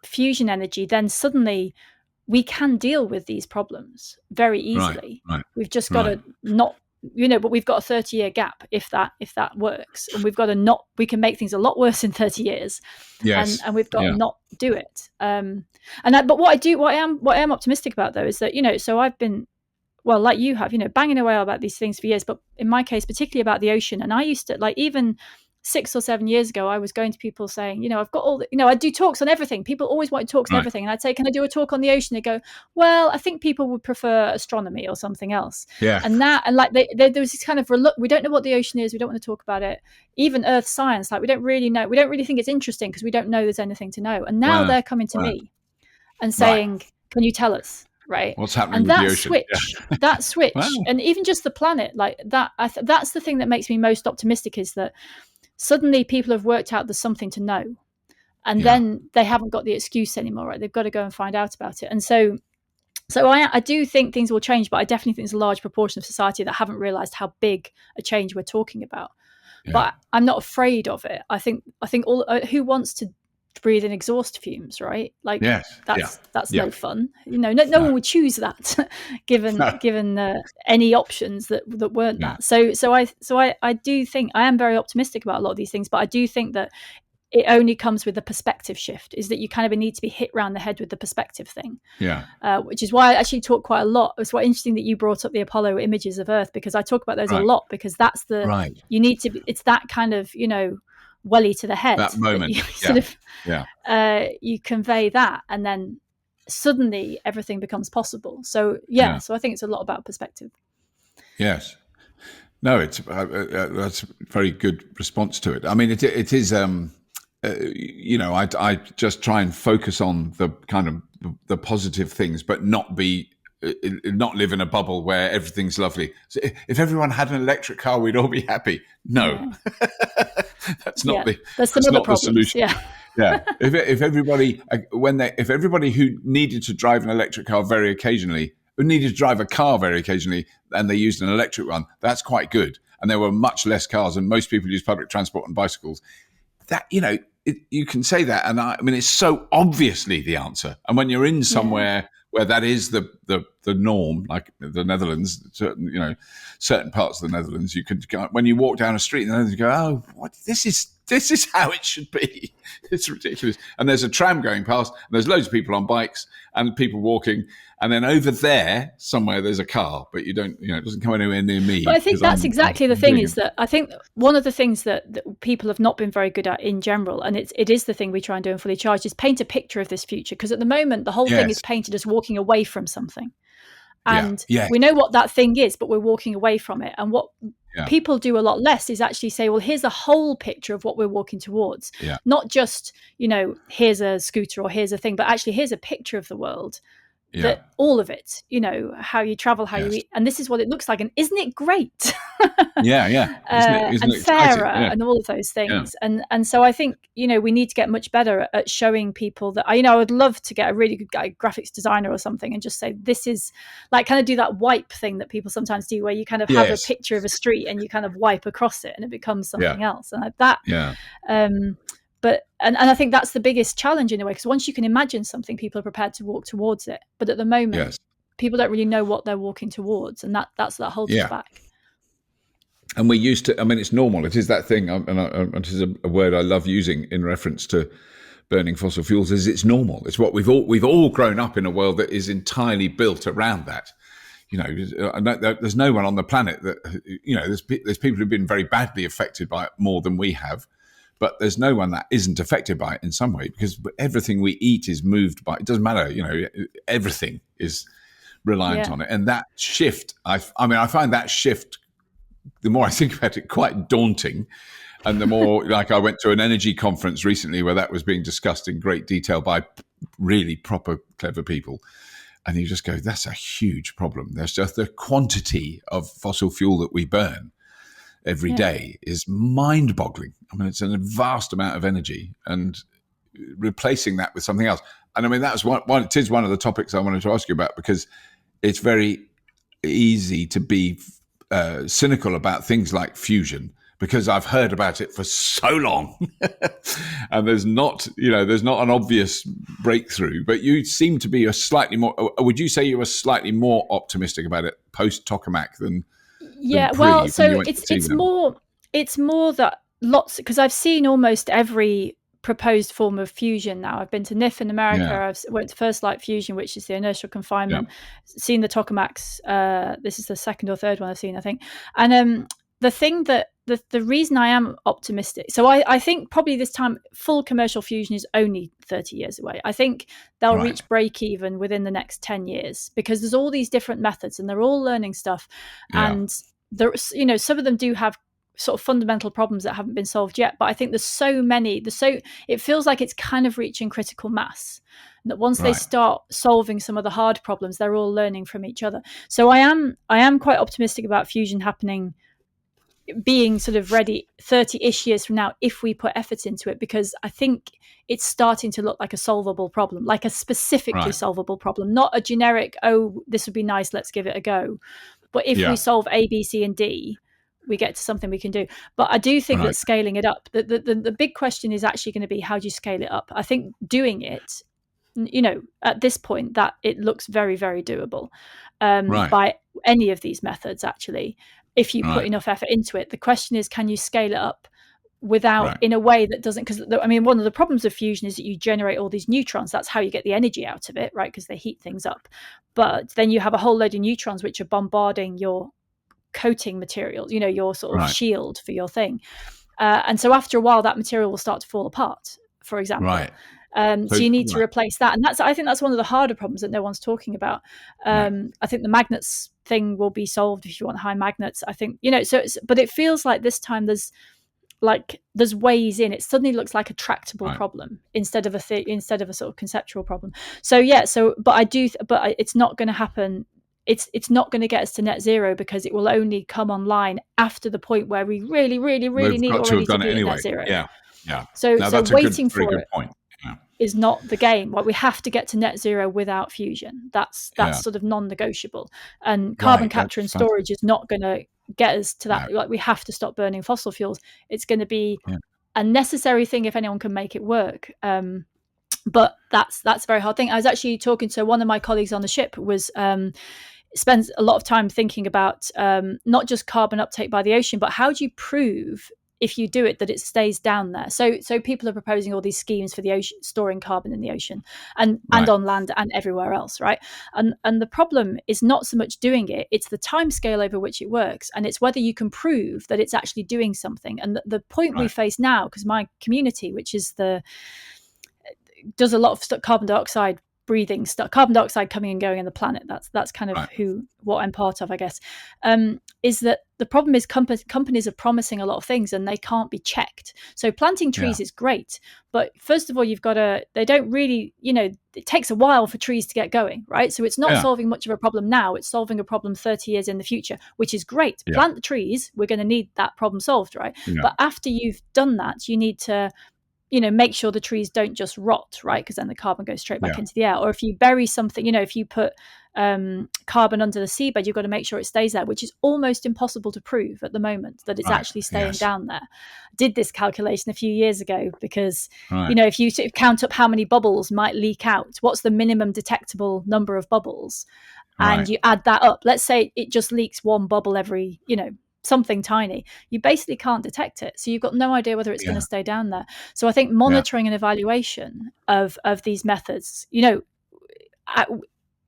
fusion energy, then suddenly we can deal with these problems very easily. We've just got to not, but we've got a 30-year gap if that works, and we can make things a lot worse in 30 years. And we've got to not do it. But what I am optimistic about, though, is that so I've been, well, like you have, banging away about these things for years, but in my case, particularly about the ocean. And I used to, like, even 6 or 7 years ago, I was going to people saying, I've got all the, I do talks on everything. People always want talks on everything. And I'd say, can I do a talk on the ocean? They go, well, I think people would prefer astronomy or something else. And there was this kind of, we don't know what the ocean is. We don't want to talk about it. Even earth science, like, we don't really know. We don't really think it's interesting because we don't know there's anything to know. And now they're coming to me and saying, can you tell us? Right. What's happening with the ocean? That switch, and even just the planet, like that, that's the thing that makes me most optimistic, is that suddenly people have worked out there's something to know, and then they haven't got the excuse anymore, right? They've got to go and find out about it. And so So I do think things will change, but I definitely think there's a large proportion of society that haven't realised how big a change we're talking about. Yeah. But I'm not afraid of it. I think all who wants to breathe in exhaust fumes, right? Like that's no fun. No one would choose that, given any options that weren't that. So I do think I am very optimistic about a lot of these things, but I do think that it only comes with a perspective shift, is that you kind of need to be hit around the head with the perspective thing. Which is why I actually talk quite a lot. It's quite interesting that you brought up the Apollo images of Earth, because I talk about those a lot, because that's you need to, it's that kind of, welly to the head. That moment. That you you convey that, and then suddenly everything becomes possible. So, so I think it's a lot about perspective. Yes. No, it's that's a very good response to it. I mean, it is. I just try and focus on the kind of the positive things, but not live in a bubble where everything's lovely. So if everyone had an electric car, we'd all be happy. No, that's not the solution. If everybody who needed to drive an electric car very occasionally, who needed to drive a car very occasionally, and they used an electric one, that's quite good. And there were much less cars, and most people use public transport and bicycles. That, you can say that, and I mean, it's so obviously the answer. And when you're in somewhere where that is the norm, like the Netherlands, certain parts of the Netherlands, you can go, when you walk down a street, and you go, oh, what? This is how it should be. It's ridiculous. And there's a tram going past, and there's loads of people on bikes and people walking. And then over there, somewhere, there's a car, but you don't, it doesn't come anywhere near me. But I think that's exactly the thing, is that I think one of the things that people have not been very good at in general, and it is the thing we try and do in Fully Charged, is paint a picture of this future. Because at the moment, the whole thing is painted as walking away from something. And we know what that thing is, but we're walking away from it. And what people do a lot less is actually say, well, here's a whole picture of what we're walking towards. Not just, here's a scooter or here's a thing, but actually here's a picture of the world. That all of it, how you travel, how you eat, and this is what it looks like, and isn't it great? Isn't it fairer, and all of those things, and so I think we need to get much better at showing people that. I would love to get a really good graphics designer or something, and just say, this is like, kind of do that wipe thing that people sometimes do, where you kind of have a picture of a street and you kind of wipe across it, and it becomes something else, and like that. But and I think that's the biggest challenge in a way, because once you can imagine something, people are prepared to walk towards it. But at the moment, people don't really know what they're walking towards, and that holds us back. And we're used to. I mean, it's normal. It is that thing, and it is a word I love using in reference to burning fossil fuels. Is it's normal. It's what we've all grown up in a world that is entirely built around that. There's no one on the planet that there's people who've been very badly affected by it more than we have. But there's no one that isn't affected by it in some way, because everything we eat is moved by it. It doesn't matter, everything is reliant on it. And that shift, I find that shift, the more I think about it, quite daunting. And the more, like, I went to an energy conference recently where that was being discussed in great detail by really proper, clever people. And you just go, that's a huge problem. There's just the quantity of fossil fuel that we burn every day is mind-boggling. I mean, it's a vast amount of energy, and replacing that with something else. And I mean, that's it is one of the topics I wanted to ask you about, because it's very easy to be cynical about things like fusion, because I've heard about it for so long, and there's not an obvious breakthrough. But you seem to be would you say you were slightly more optimistic about it post tokamak than? Well, so it's more that because I've seen almost every proposed form of fusion now. I've been to NIF in America. I've went to First Light Fusion, which is the inertial confinement. Seen the tokamaks. This is the second or third one I've seen, I think. And the thing that the reason I am optimistic, so I think probably this time full commercial fusion is only 30 years away. I think they'll reach break even within the next 10 years, because there's all these different methods and they're all learning stuff. And there's, some of them do have sort of fundamental problems that haven't been solved yet. But I think there's so many, it feels like it's kind of reaching critical mass. And that once they start solving some of the hard problems, they're all learning from each other. So I am quite optimistic about fusion happening being sort of ready 30-ish years from now if we put effort into it, because I think it's starting to look like a solvable problem, like a specifically solvable problem, not a generic, oh, this would be nice, let's give it a go. But if we solve A, B, C, and D, we get to something we can do. But I do think that scaling it up, the big question is actually going to be, how do you scale it up? I think doing it, at this point, that it looks very, very doable by any of these methods, actually, if you put enough effort into it. The question is, can you scale it up without in a way that doesn't, because one of the problems of fusion is that you generate all these neutrons. That's how you get the energy out of it, right? Because they heat things up. But then you have a whole load of neutrons which are bombarding your coating material, your sort of shield for your thing. And so after a while, that material will start to fall apart, for example. So you need to replace that. And I think that's one of the harder problems that no one's talking about. I think the magnets thing will be solved if you want high magnets. I think, but it feels like this time there's ways in. It suddenly looks like a tractable problem instead of a sort of conceptual problem. So but it's not going to happen. It's not going to get us to net zero, because it will only come online after the point where we really, really, really need already to be at net zero. So waiting for it is not the game. We have to get to net zero without fusion. That's sort of non-negotiable. And carbon capture and storage is not going to get us to that. Like, we have to stop burning fossil fuels. It's going to be a necessary thing if anyone can make it work. But that's a very hard thing. I was actually talking to one of my colleagues on the ship, spends a lot of time thinking about not just carbon uptake by the ocean, but how do you prove, if you do it, that it stays down there? So people are proposing all these schemes for the ocean, storing carbon in the ocean and on land and everywhere else, right? And the problem is not so much doing it, it's the time scale over which it works, and it's whether you can prove that it's actually doing something. And the point we face now, because my community, which is does a lot of carbon dioxide breathing stuff, carbon dioxide coming and going in the planet, that's kind of what I'm part of, I guess, is that the problem is companies are promising a lot of things and they can't be checked. So planting trees is great, but first of all, they don't really, it takes a while for trees to get going, right? So it's not solving much of a problem now, it's solving a problem 30 years in the future, which is great. Plant the trees, we're going to need that problem solved, right? But after you've done that, you need to make sure the trees don't just rot, right? Because then the carbon goes straight back into the air. Or if you bury something, if you put carbon under the seabed, you've got to make sure it stays there, which is almost impossible to prove at the moment, that it's actually staying down there. I did this calculation a few years ago, because, if you sort of count up how many bubbles might leak out, what's the minimum detectable number of bubbles? And you add that up. Let's say it just leaks one bubble every, something tiny, you basically can't detect it, so you've got no idea whether it's going to stay down there. So I think monitoring and evaluation of these methods,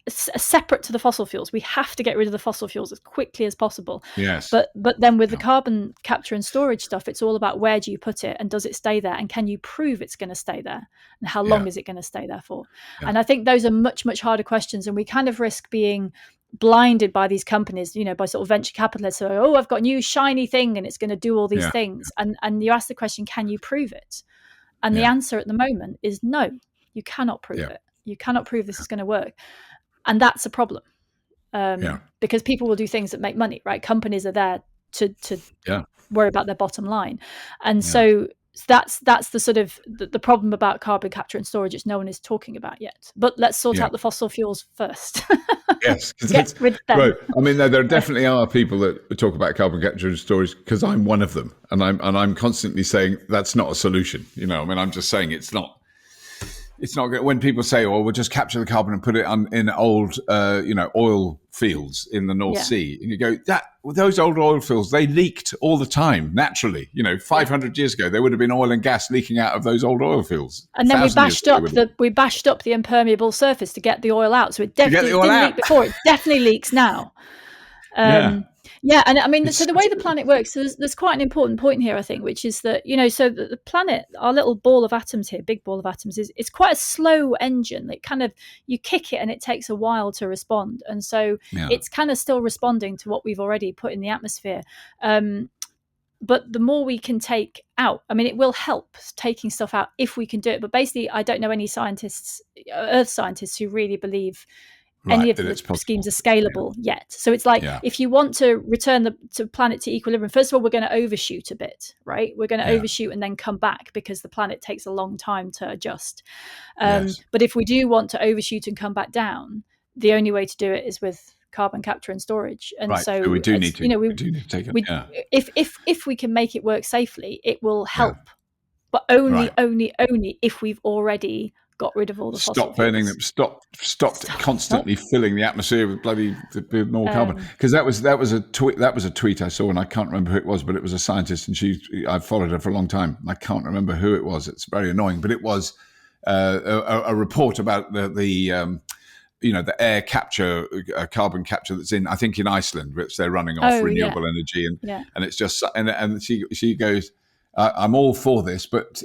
separate to the fossil fuels, we have to get rid of the fossil fuels as quickly as possible. But then with the carbon capture and storage stuff, it's all about, where do you put it, and does it stay there, and can you prove it's going to stay there, and how long is it going to stay there for? And I think those are much, much harder questions, and we kind of risk being blinded by these companies, by sort of venture capitalists. So, I've got a new shiny thing and it's going to do all these things. And you ask the question, can you prove it? And the answer at the moment is no, you cannot prove it. You cannot prove this is going to work. And that's a problem, because people will do things that make money, right? Companies are there to worry about their bottom line. And so that's the sort of the problem about carbon capture and storage, which no one is talking about yet. But let's sort out the fossil fuels first. Yes, because right. I mean, there definitely are people that talk about carbon capture and storage, because I'm one of them, and I'm constantly saying that's not a solution. I'm just saying it's not good. When people say, "Oh, we'll just capture the carbon and put it in old, oil fields in the North Sea," and you go, those old oil fields, they leaked all the time naturally. 500 years ago, there would have been oil and gas leaking out of those old oil fields. And then we bashed up the impermeable surface to get the oil out. So it definitely didn't leak before. It definitely leaks now. And I mean, so the way the planet works, so there's quite an important point here, I think, which is that, so the planet, our little ball of atoms here, big ball of atoms, it's quite a slow engine. It kind of, you kick it and it takes a while to respond. And so it's kind of still responding to what we've already put in the atmosphere. But the more we can take out, I mean, it will help taking stuff out if we can do it. But basically, I don't know any Earth scientists who really believe any of the schemes are scalable yet. So it's like, if you want to return the planet to equilibrium, first of all, we're going to overshoot a bit, right? We're going to overshoot and then come back, because the planet takes a long time to adjust. But if we do want to overshoot and come back down, the only way to do it is with carbon capture and storage. And so we do need to, we do need to take it. If we can make it work safely, it will help, but only if we've already got rid of all the fossil burning fuels. them, stopped constantly filling the atmosphere with more carbon. Because that was a tweet I saw, and I can't remember who it was, but it was a scientist, and I've followed her for a long time. I can't remember who it was. It's very annoying, but it was a report about the air capture, carbon capture that's in Iceland, which they're running off renewable energy, and it's just and she goes, I'm all for this, but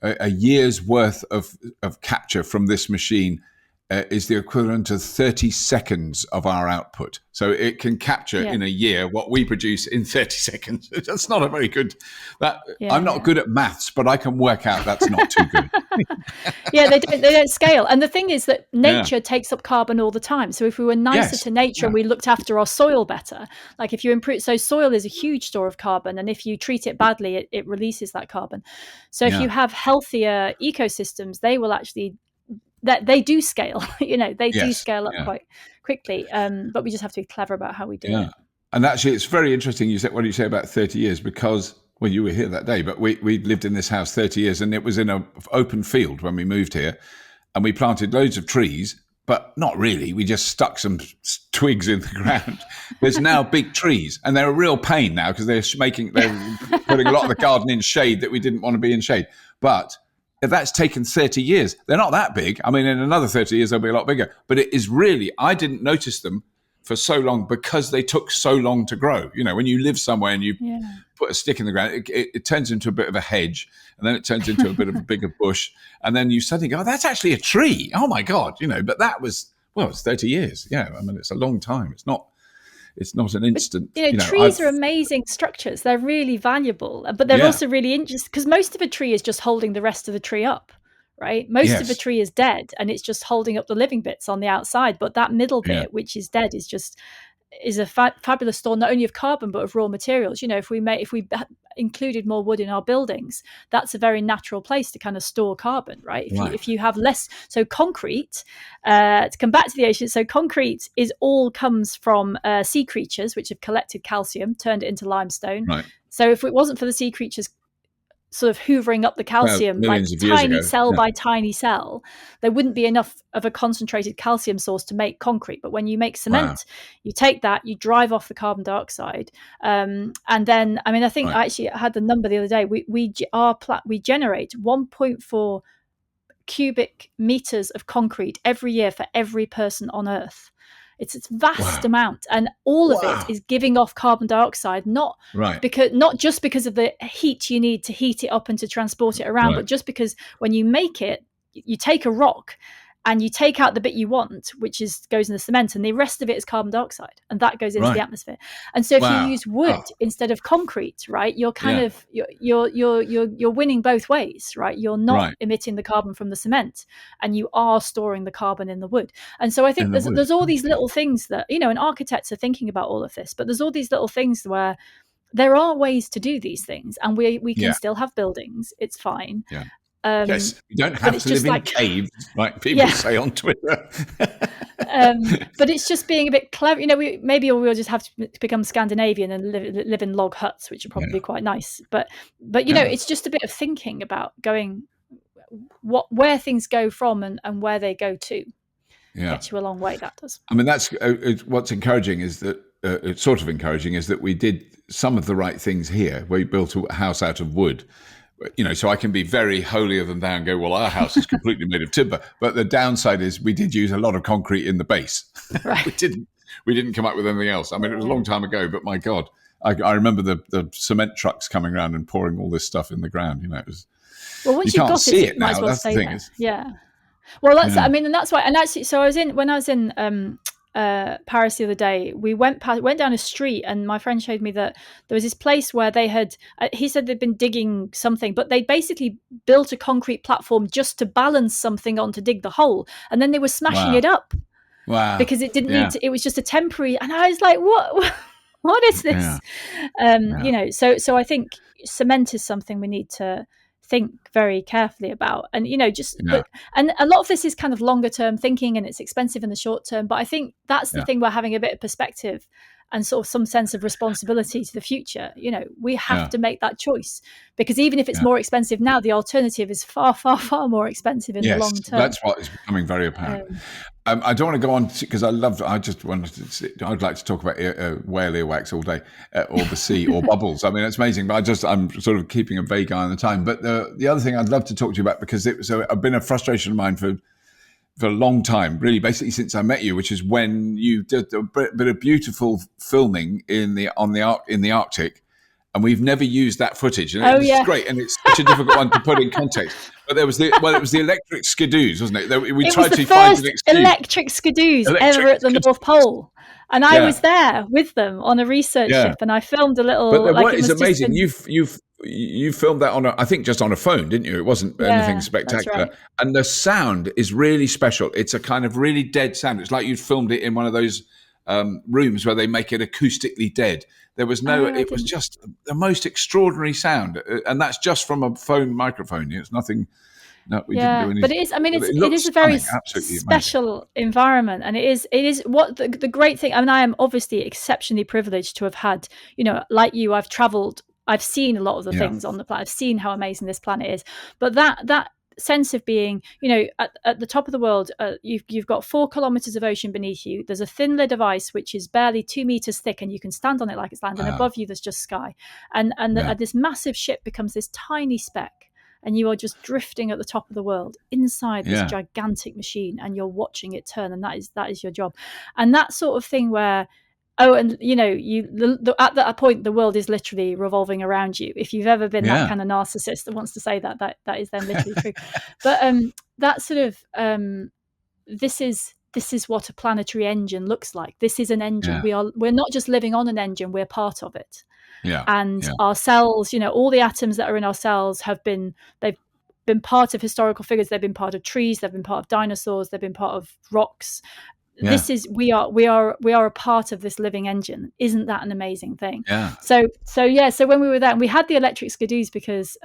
a year's worth of capture from this machine is the equivalent of 30 seconds of our output. So it can capture in a year what we produce in 30 seconds. That's not a very good. I'm not good at maths, but I can work out that's not too good. They don't scale. And the thing is that nature takes up carbon all the time. So if we were nicer to nature and we looked after our soil better, like if you improve, so soil is a huge store of carbon, and if you treat it badly, it releases that carbon. So if you have healthier ecosystems, they will actually, that they do scale, they do scale up quite quickly. But we just have to be clever about how we do it. And actually, it's very interesting you said what you say about 30 years, because you were here that day, but we lived in this house 30 years, and it was in an open field when we moved here, and we planted loads of trees, but not really. We just stuck some twigs in the ground. There's now big trees, and they're a real pain now, because they're putting a lot of the garden in shade that we didn't want to be in shade. But if that's taken 30 years, they're not that big. I mean, in another 30 years, they'll be a lot bigger. But it is really, I didn't notice them for so long because they took so long to grow. When you live somewhere and you put a stick in the ground, it turns into a bit of a hedge, and then it turns into a bit of a bigger bush. And then you suddenly go, oh, that's actually a tree. Oh my God. But that was, it's 30 years. Yeah. I mean, it's a long time. It's not an instant. But, trees are amazing structures. They're really valuable, but they're also really interesting, because most of a tree is just holding the rest of the tree up, right? Most of a tree is dead, and it's just holding up the living bits on the outside. But that middle bit, which is dead, is a fabulous store, not only of carbon but of raw materials. If we included more wood in our buildings, that's a very natural place to kind of store carbon, right? If you have less, so concrete, to come back to the ocean, so concrete comes from sea creatures which have collected calcium, turned it into limestone. Right. So if it wasn't for the sea creatures sort of hoovering up the calcium, like tiny cell by tiny cell, there wouldn't be enough of a concentrated calcium source to make concrete. But when you make cement, you take that, you drive off the carbon dioxide, and then, I think I actually had the number the other day. We generate 1.4 cubic meters of concrete every year for every person on Earth. It's a vast amount, and all of it is giving off carbon dioxide, not just because of the heat you need to heat it up and to transport it around, but just because when you make it, you take a rock and you take out the bit you want, which goes in the cement, and the rest of it is carbon dioxide, and that goes into the atmosphere. And so if you use wood instead of concrete, right, you're kind of you're winning both ways, right? You're not emitting the carbon from the cement, and you are storing the carbon in the wood. And so I think there's all these little things that, and architects are thinking about all of this, but there's all these little things where there are ways to do these things, and we can still have buildings. It's fine. Yeah. Yes, you don't have to live in caves, like people say on Twitter. But it's just being a bit clever. We'll just have to become Scandinavian and live in log huts, which are probably quite nice. But it's just a bit of thinking about going where things go from and where they go to. Gets you a long way. That does. I mean, that's what's encouraging is that it's sort of encouraging is that we did some of the right things here. We built a house out of wood. So I can be very holier than thou and go, well, our house is completely made of timber. But the downside is we did use a lot of concrete in the base. Right. we didn't come up with anything else. I mean, it was a long time ago, but my God, I remember the cement trucks coming around and pouring all this stuff in the ground. It was. Well, once you can't see it now. That's the thing. Well, that's. I mean, and that's why. And actually, so when I was in Paris the other day, we went down a street, and my friend showed me that there was this place where they had he said they'd been digging something, but they basically built a concrete platform just to balance something on to dig the hole, and then they were smashing it up. Wow. Because it didn't need to, it was just a temporary, and I was like, what is this? You know, so I think cement is something we need to think very carefully about. And, you know, and a lot of this is kind of longer term thinking, and it's expensive in the short term. But I think that's the thing, we're having a bit of perspective and sort of some sense of responsibility to the future. You know, we have to make that choice, because even if it's more expensive now, the alternative is far, far, far more expensive in the long term. That's what is becoming very apparent. I don't want to go on because I'd like to talk about whale earwax all day, or the sea, or bubbles. I mean, it's amazing, but I'm sort of keeping a vague eye on the time. But the other thing I'd love to talk to you about, because it's been a frustration of mine for a long time, really, basically since I met you, which is when you did a bit of beautiful filming in the Arctic, and we've never used that footage. And it's great, and it's such a difficult one to put in context. But it was the electric skidoos, wasn't it? We tried to find an excuse. Electric skidoos ever at the North Pole. And I was there with them on a research ship, and I filmed a little. But what is amazing, you filmed that on I think just on a phone, didn't you? It wasn't anything spectacular. Right. And the sound is really special. It's a kind of really dead sound. It's like you'd filmed it in one of those rooms where they make it acoustically dead. There was it was just the most extraordinary sound, and that's just from a phone microphone. It's nothing. No, we didn't do anything. But it is. I mean, it is a very special environment, and it is what the great thing. I mean, I am obviously exceptionally privileged to have had, you know, like you, I've travelled, I've seen a lot of the things on the planet. I've seen how amazing this planet is. But that sense of being, you know, at the top of the world, you've got 4 kilometers of ocean beneath you. There's a thin lid of ice which is barely 2 meters thick, and you can stand on it like it's land. And above you, there's just sky. And this massive ship becomes this tiny speck. And you are just drifting at the top of the world inside this gigantic machine, and you're watching it turn, and that is your job. And that sort of thing where, and you know, at that point, the world is literally revolving around you. If you've ever been that kind of narcissist that wants to say that is then literally true. But that sort of this is what a planetary engine looks like. This is an engine. We're not just living on an engine. We're part of it. Our cells, you know, all the atoms that are in our cells they've been part of historical figures. They've been part of trees. They've been part of dinosaurs. They've been part of rocks. We are a part of this living engine. Isn't that an amazing thing? So when we were there, and we had the electric skidoos because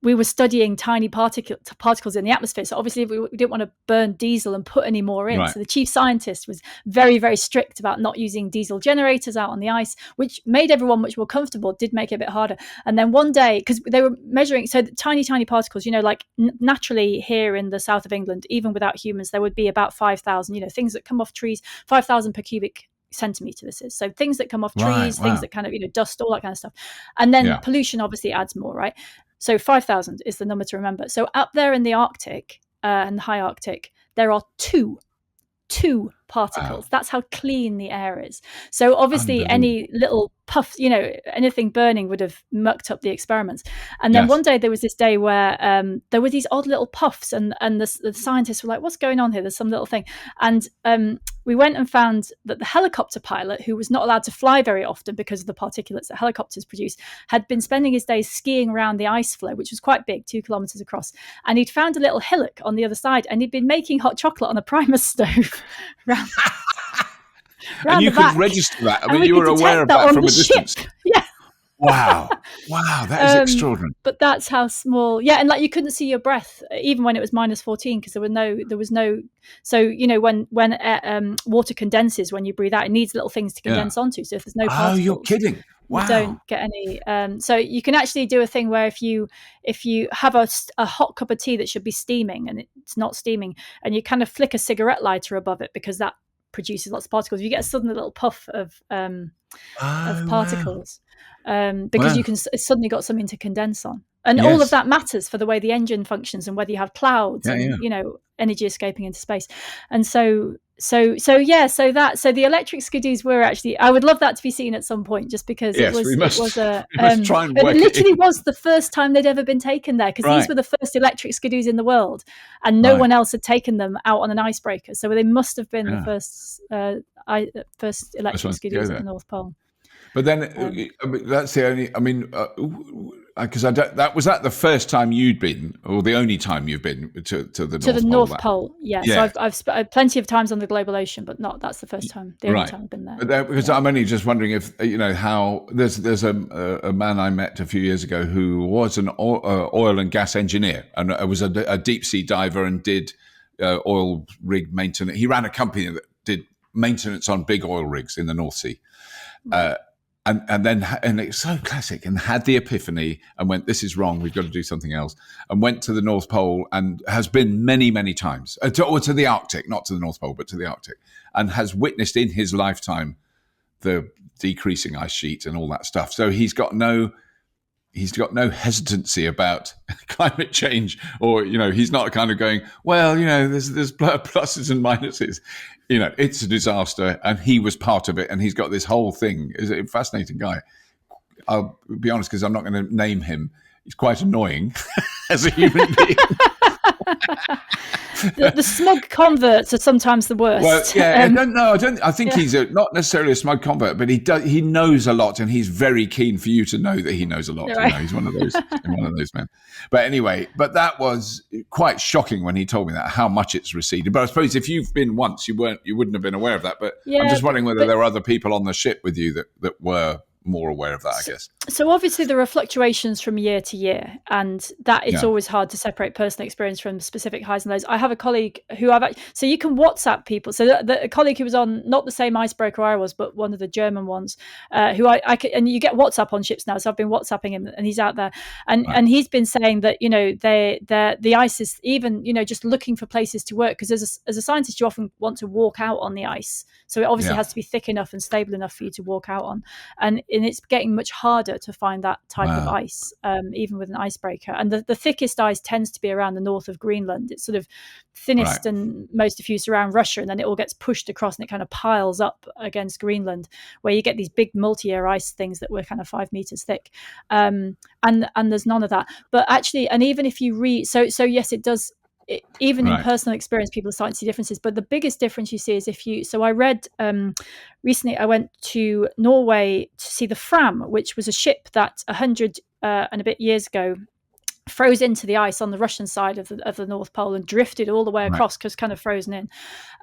we were studying tiny particles in the atmosphere. So obviously we didn't want to burn diesel and put any more in. Right. So the chief scientist was very, very strict about not using diesel generators out on the ice, which made everyone much more comfortable, did make it a bit harder. And then one day, because they were measuring, so tiny, tiny particles, you know, like naturally here in the south of England, even without humans, there would be about 5,000, you know, things that come off trees, 5,000 per cubic centimeter this is. So things that come off trees, things that kind of, you know, dust, all that kind of stuff. And then pollution obviously adds more, right? So 5,000 is the number to remember. So up there in the Arctic and the high Arctic, there are two particles. That's how clean the air is. So obviously any little puff, you know, anything burning would have mucked up the experiments. And then one day there was this day where there were these odd little puffs, and the scientists were like, what's going on here? There's some little thing. And we went and found that the helicopter pilot, who was not allowed to fly very often because of the particulates that helicopters produce, had been spending his days skiing around the ice floe, which was quite big, 2 kilometers across. And he'd found a little hillock on the other side, and he'd been making hot chocolate on a Primus stove round and you could register that. I mean, you were aware of that from a distance. Yeah. Wow, that is extraordinary. But that's how small. Yeah, and like you couldn't see your breath even when it was minus 14 because there was no. So you know when water condenses when you breathe out, it needs little things to condense onto. So if there's no particles, you're kidding. Wow. You don't get any. So you can actually do a thing where if you have a hot cup of tea that should be steaming and it's not steaming, and you kind of flick a cigarette lighter above it because that produces lots of particles, you get a sudden little puff of particles. Because you can suddenly got something to condense on, and all of that matters for the way the engine functions and whether you have clouds and you know energy escaping into space. And so the electric skidoos were actually, I would love that to be seen at some point, just because it was the first time they'd ever been taken there, because these were the first electric skidoos in the world, and no one else had taken them out on an icebreaker, so they must have been the first electric skidoos at the North Pole. But then that's the only. I mean, because that was that the first time you'd been, or the only time you've been to the North Pole. Yeah. Yeah. So I've plenty of times on the global ocean, but that's the first time, the only time I've been there. Because I'm only just wondering if how there's a man I met a few years ago who was an oil and gas engineer and was a deep sea diver and did oil rig maintenance. He ran a company that did maintenance on big oil rigs in the North Sea. And it's so classic, and had the epiphany and went, this is wrong, we've got to do something else, and went to the North Pole and has been many, many times, to the Arctic, not to the North Pole, but to the Arctic, and has witnessed in his lifetime the decreasing ice sheet and all that stuff. So he's got no hesitancy about climate change, or he's not kind of going, well, there's pluses and minuses. It's a disaster, and he was part of it, and he's got this whole thing. Is a fascinating guy. I'll be honest, because I'm not going to name him. He's quite annoying as a human being. The smug converts are sometimes the worst. Well, yeah, I think he's not necessarily a smug convert, but he knows a lot, and he's very keen for you to know that he knows a lot. Right. He's one of those men. But anyway, that was quite shocking when he told me that, how much it's receded. But I suppose if you've been once, you wouldn't have been aware of that. But I'm just wondering whether there were other people on the ship with you that were more aware of that, I guess. So obviously there are fluctuations from year to year, and that it's always hard to separate personal experience from specific highs and lows. I have a colleague who so you can WhatsApp people. So a colleague who was on not the same icebreaker I was, but one of the German ones, who I could, and you get WhatsApp on ships now. So I've been WhatsApping him, and he's out there, and he's been saying that the ice is even just looking for places to work, because as a scientist you often want to walk out on the ice, so it obviously has to be thick enough and stable enough for you to walk out on, and it's getting much harder to find that type of ice, even with an icebreaker. And the thickest ice tends to be around the north of Greenland. It's sort of thinnest and most diffuse around Russia, and then it all gets pushed across and it kind of piles up against Greenland, where you get these big multi-year ice things that were kind of 5 meters thick. And there's none of that. But actually, and even if you read, so yes, it does. Even in personal experience, people are starting to see differences. But the biggest difference you see is so I read recently, I went to Norway to see the Fram, which was a ship that 100 and a bit years ago froze into the ice on the Russian side of the North Pole and drifted all the way across, because kind of frozen in.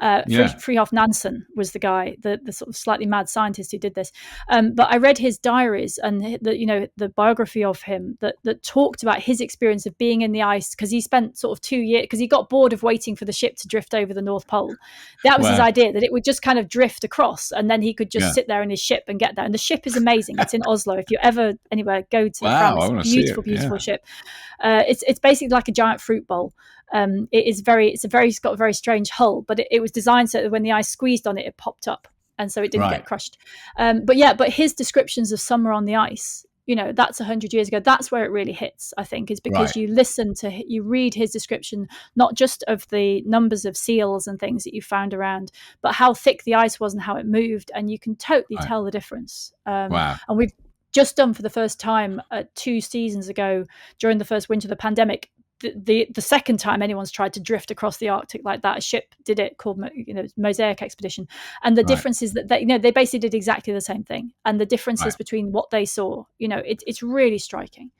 Fridtjof Nansen was the guy, the sort of slightly mad scientist who did this. But I read his diaries and the biography of him that talked about his experience of being in the ice, because he spent sort of 2 years, because he got bored of waiting for the ship to drift over the North Pole. That was his idea, that it would just kind of drift across, and then he could just sit there in his ship and get there. And the ship is amazing. It's in Oslo. If you ever anywhere go to France, beautiful ship. It's basically like a giant fruit bowl. It's got a very strange hull, but it was designed so that when the ice squeezed on it, it popped up, and so it didn't get crushed. But his descriptions of summer on the ice, that's 100 years ago. That's where it really hits, I think, is because you read his description, not just of the numbers of seals and things that you found around, but how thick the ice was and how it moved, and you can totally tell the difference. And we've just done for the first time 2 seasons ago, during the first winter of the pandemic, the second time anyone's tried to drift across the Arctic like that. A ship did it, called Mosaic Expedition, and the difference is that they basically did exactly the same thing, and the differences between what they saw, it's really striking.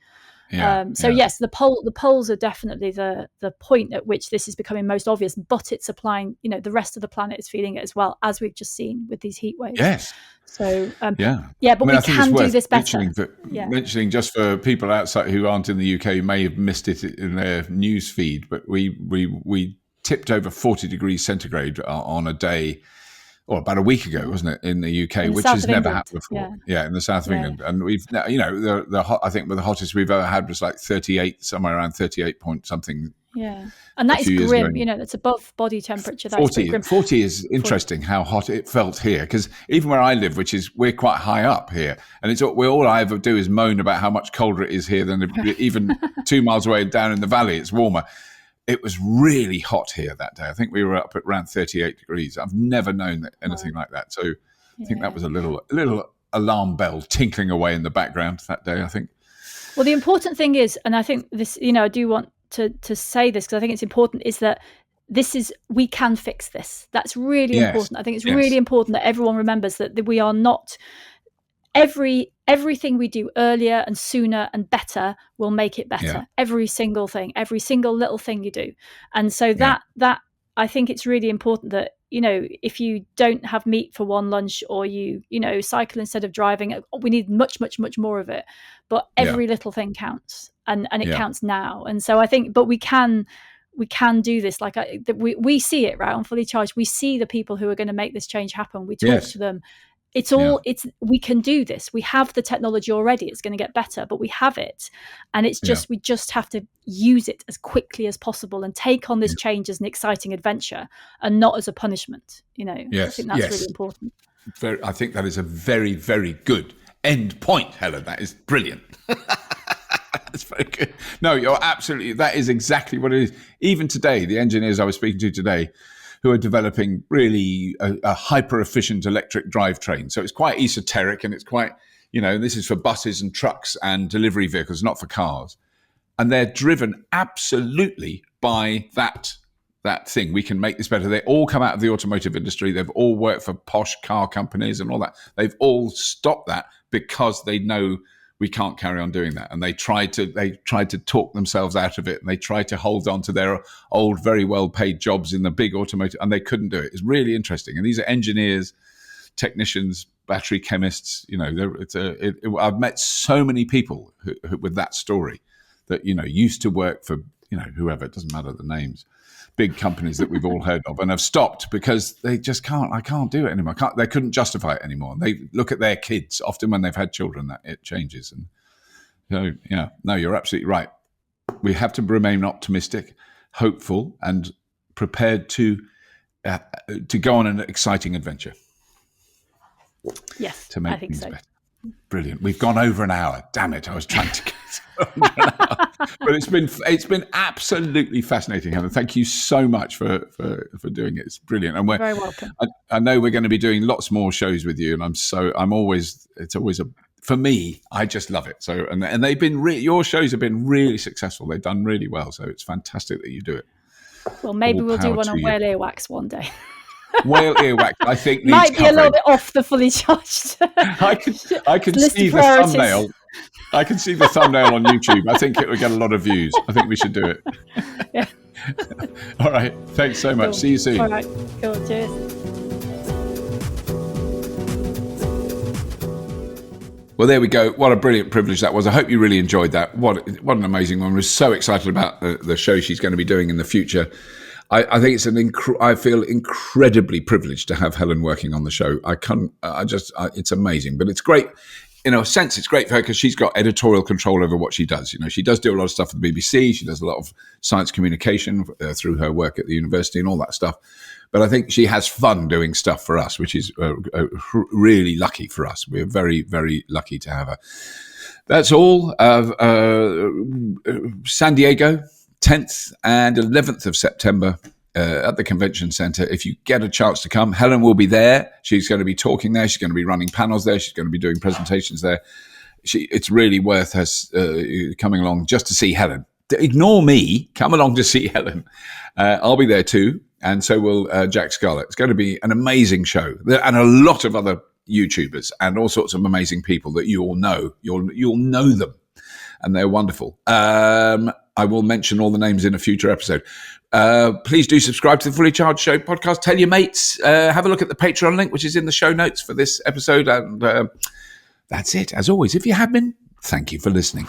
Yes, the poles are definitely the point at which this is becoming most obvious, but it's applying, the rest of the planet is feeling it as well, as we've just seen with these heat waves. Yes. So but we can do this better. Mentioning just for people outside who aren't in the UK, who may have missed it in their news feed, but we tipped over 40 degrees centigrade on a day, or about a week ago, wasn't it, in the UK, which has never happened before. In the south of England. And we've, I think the hottest we've ever had was like 38, somewhere around 38 point something. Yeah. And that is grim, that's above body temperature. That's 40 is interesting how hot it felt here, because even where I live, we're quite high up here, and all I ever do is moan about how much colder it is here than even 2 miles away down in the valley, it's warmer. It was really hot here that day. I think we were up at around 38 degrees. I've never known anything like that. So I think that was a little alarm bell tinkling away in the background that day, I think. Well, the important thing is, and I think this, I do want to say this, because I think it's important, is that we can fix this. That's really important. I think it's really important that everyone remembers that we are not everything we do earlier and sooner and better will make it better. Yeah. Every single thing, every single little thing you do. And so that I think it's really important that, if you don't have meat for one lunch, or you cycle instead of driving, we need much, much, much more of it. But every little thing counts, and it counts now. And so I think, but we can do this. Like we see it, right, on Fully Charged. We see the people who are going to make this change happen. We talk to them. It's all, we can do this. We have the technology already. It's going to get better, but we have it. And it's just, we just have to use it as quickly as possible and take on this change as an exciting adventure and not as a punishment. I think that's really important. I think that is a very, very good end point, Helen. That is brilliant. That's very good. No, you're absolutely, that is exactly what it is. Even today, the engineers I was speaking to today, who are developing really a hyper-efficient electric drivetrain. So it's quite esoteric, and it's quite, this is for buses and trucks and delivery vehicles, not for cars. And they're driven absolutely by that thing. We can make this better. They all come out of the automotive industry. They've all worked for posh car companies and all that. They've all stopped that because they know we can't carry on doing that. And they tried to talk themselves out of it, and they tried to hold on to their old, very well-paid jobs in the big automotive, and they couldn't do it. It's really interesting. And these are engineers, technicians, battery chemists. I've met so many people who, with that story that, used to work for, whoever, it doesn't matter the names, big companies that we've all heard of, and have stopped because they just can't. I can't do it anymore. They couldn't justify it anymore. They look at their kids. Often when they've had children, that it changes. And so, no, you're absolutely right. We have to remain optimistic, hopeful, and prepared to go on an exciting adventure. Yes, to make I think things so. better. Brilliant. We've gone over an hour. Damn it! I was trying to get under an hour. But it's been absolutely fascinating, Helen. Thank you so much for doing it. It's brilliant. And You're very welcome. I know we're going to be doing lots more shows with you, and for me, I just love it. So and they've been your shows have been really successful. They've done really well. So it's fantastic that you do it. Well, maybe we'll do one on whale earwax one day. Whale earwax, I think, needs might be covering. A little bit off the Fully Charged. I can see the thumbnail. I can see the thumbnail on YouTube. I think it would get a lot of views. I think we should do it. Yeah. All right. Thanks so much. Cool. See you soon. All right. Cool. Cheers. Well, there we go. What a brilliant privilege that was. I hope you really enjoyed that. What an amazing one. We're so excited about the show she's going to be doing in the future. I think it's I feel incredibly privileged to have Helen working on the show. It's amazing, but it's great. In a sense, it's great for her because she's got editorial control over what she does. She does do a lot of stuff for the BBC. She does a lot of science communication through her work at the university and all that stuff. But I think she has fun doing stuff for us, which is really lucky for us. We're very, very lucky to have her. That's all. San Diego, 10th and 11th of September at the Convention Center. If you get a chance to come, Helen will be there. She's going to be talking there. She's going to be running panels there. She's going to be doing presentations there. It's really worth us coming along just to see Helen. Ignore me. Come along to see Helen. I'll be there too. And so will Jack Scarlett. It's going to be an amazing show. And a lot of other YouTubers and all sorts of amazing people that you all know. You'll know them. And they're wonderful. I will mention all the names in a future episode. Please do subscribe to the Fully Charged Show podcast. Tell your mates. Have a look at the Patreon link, which is in the show notes for this episode. And that's it. As always, if you have been, thank you for listening.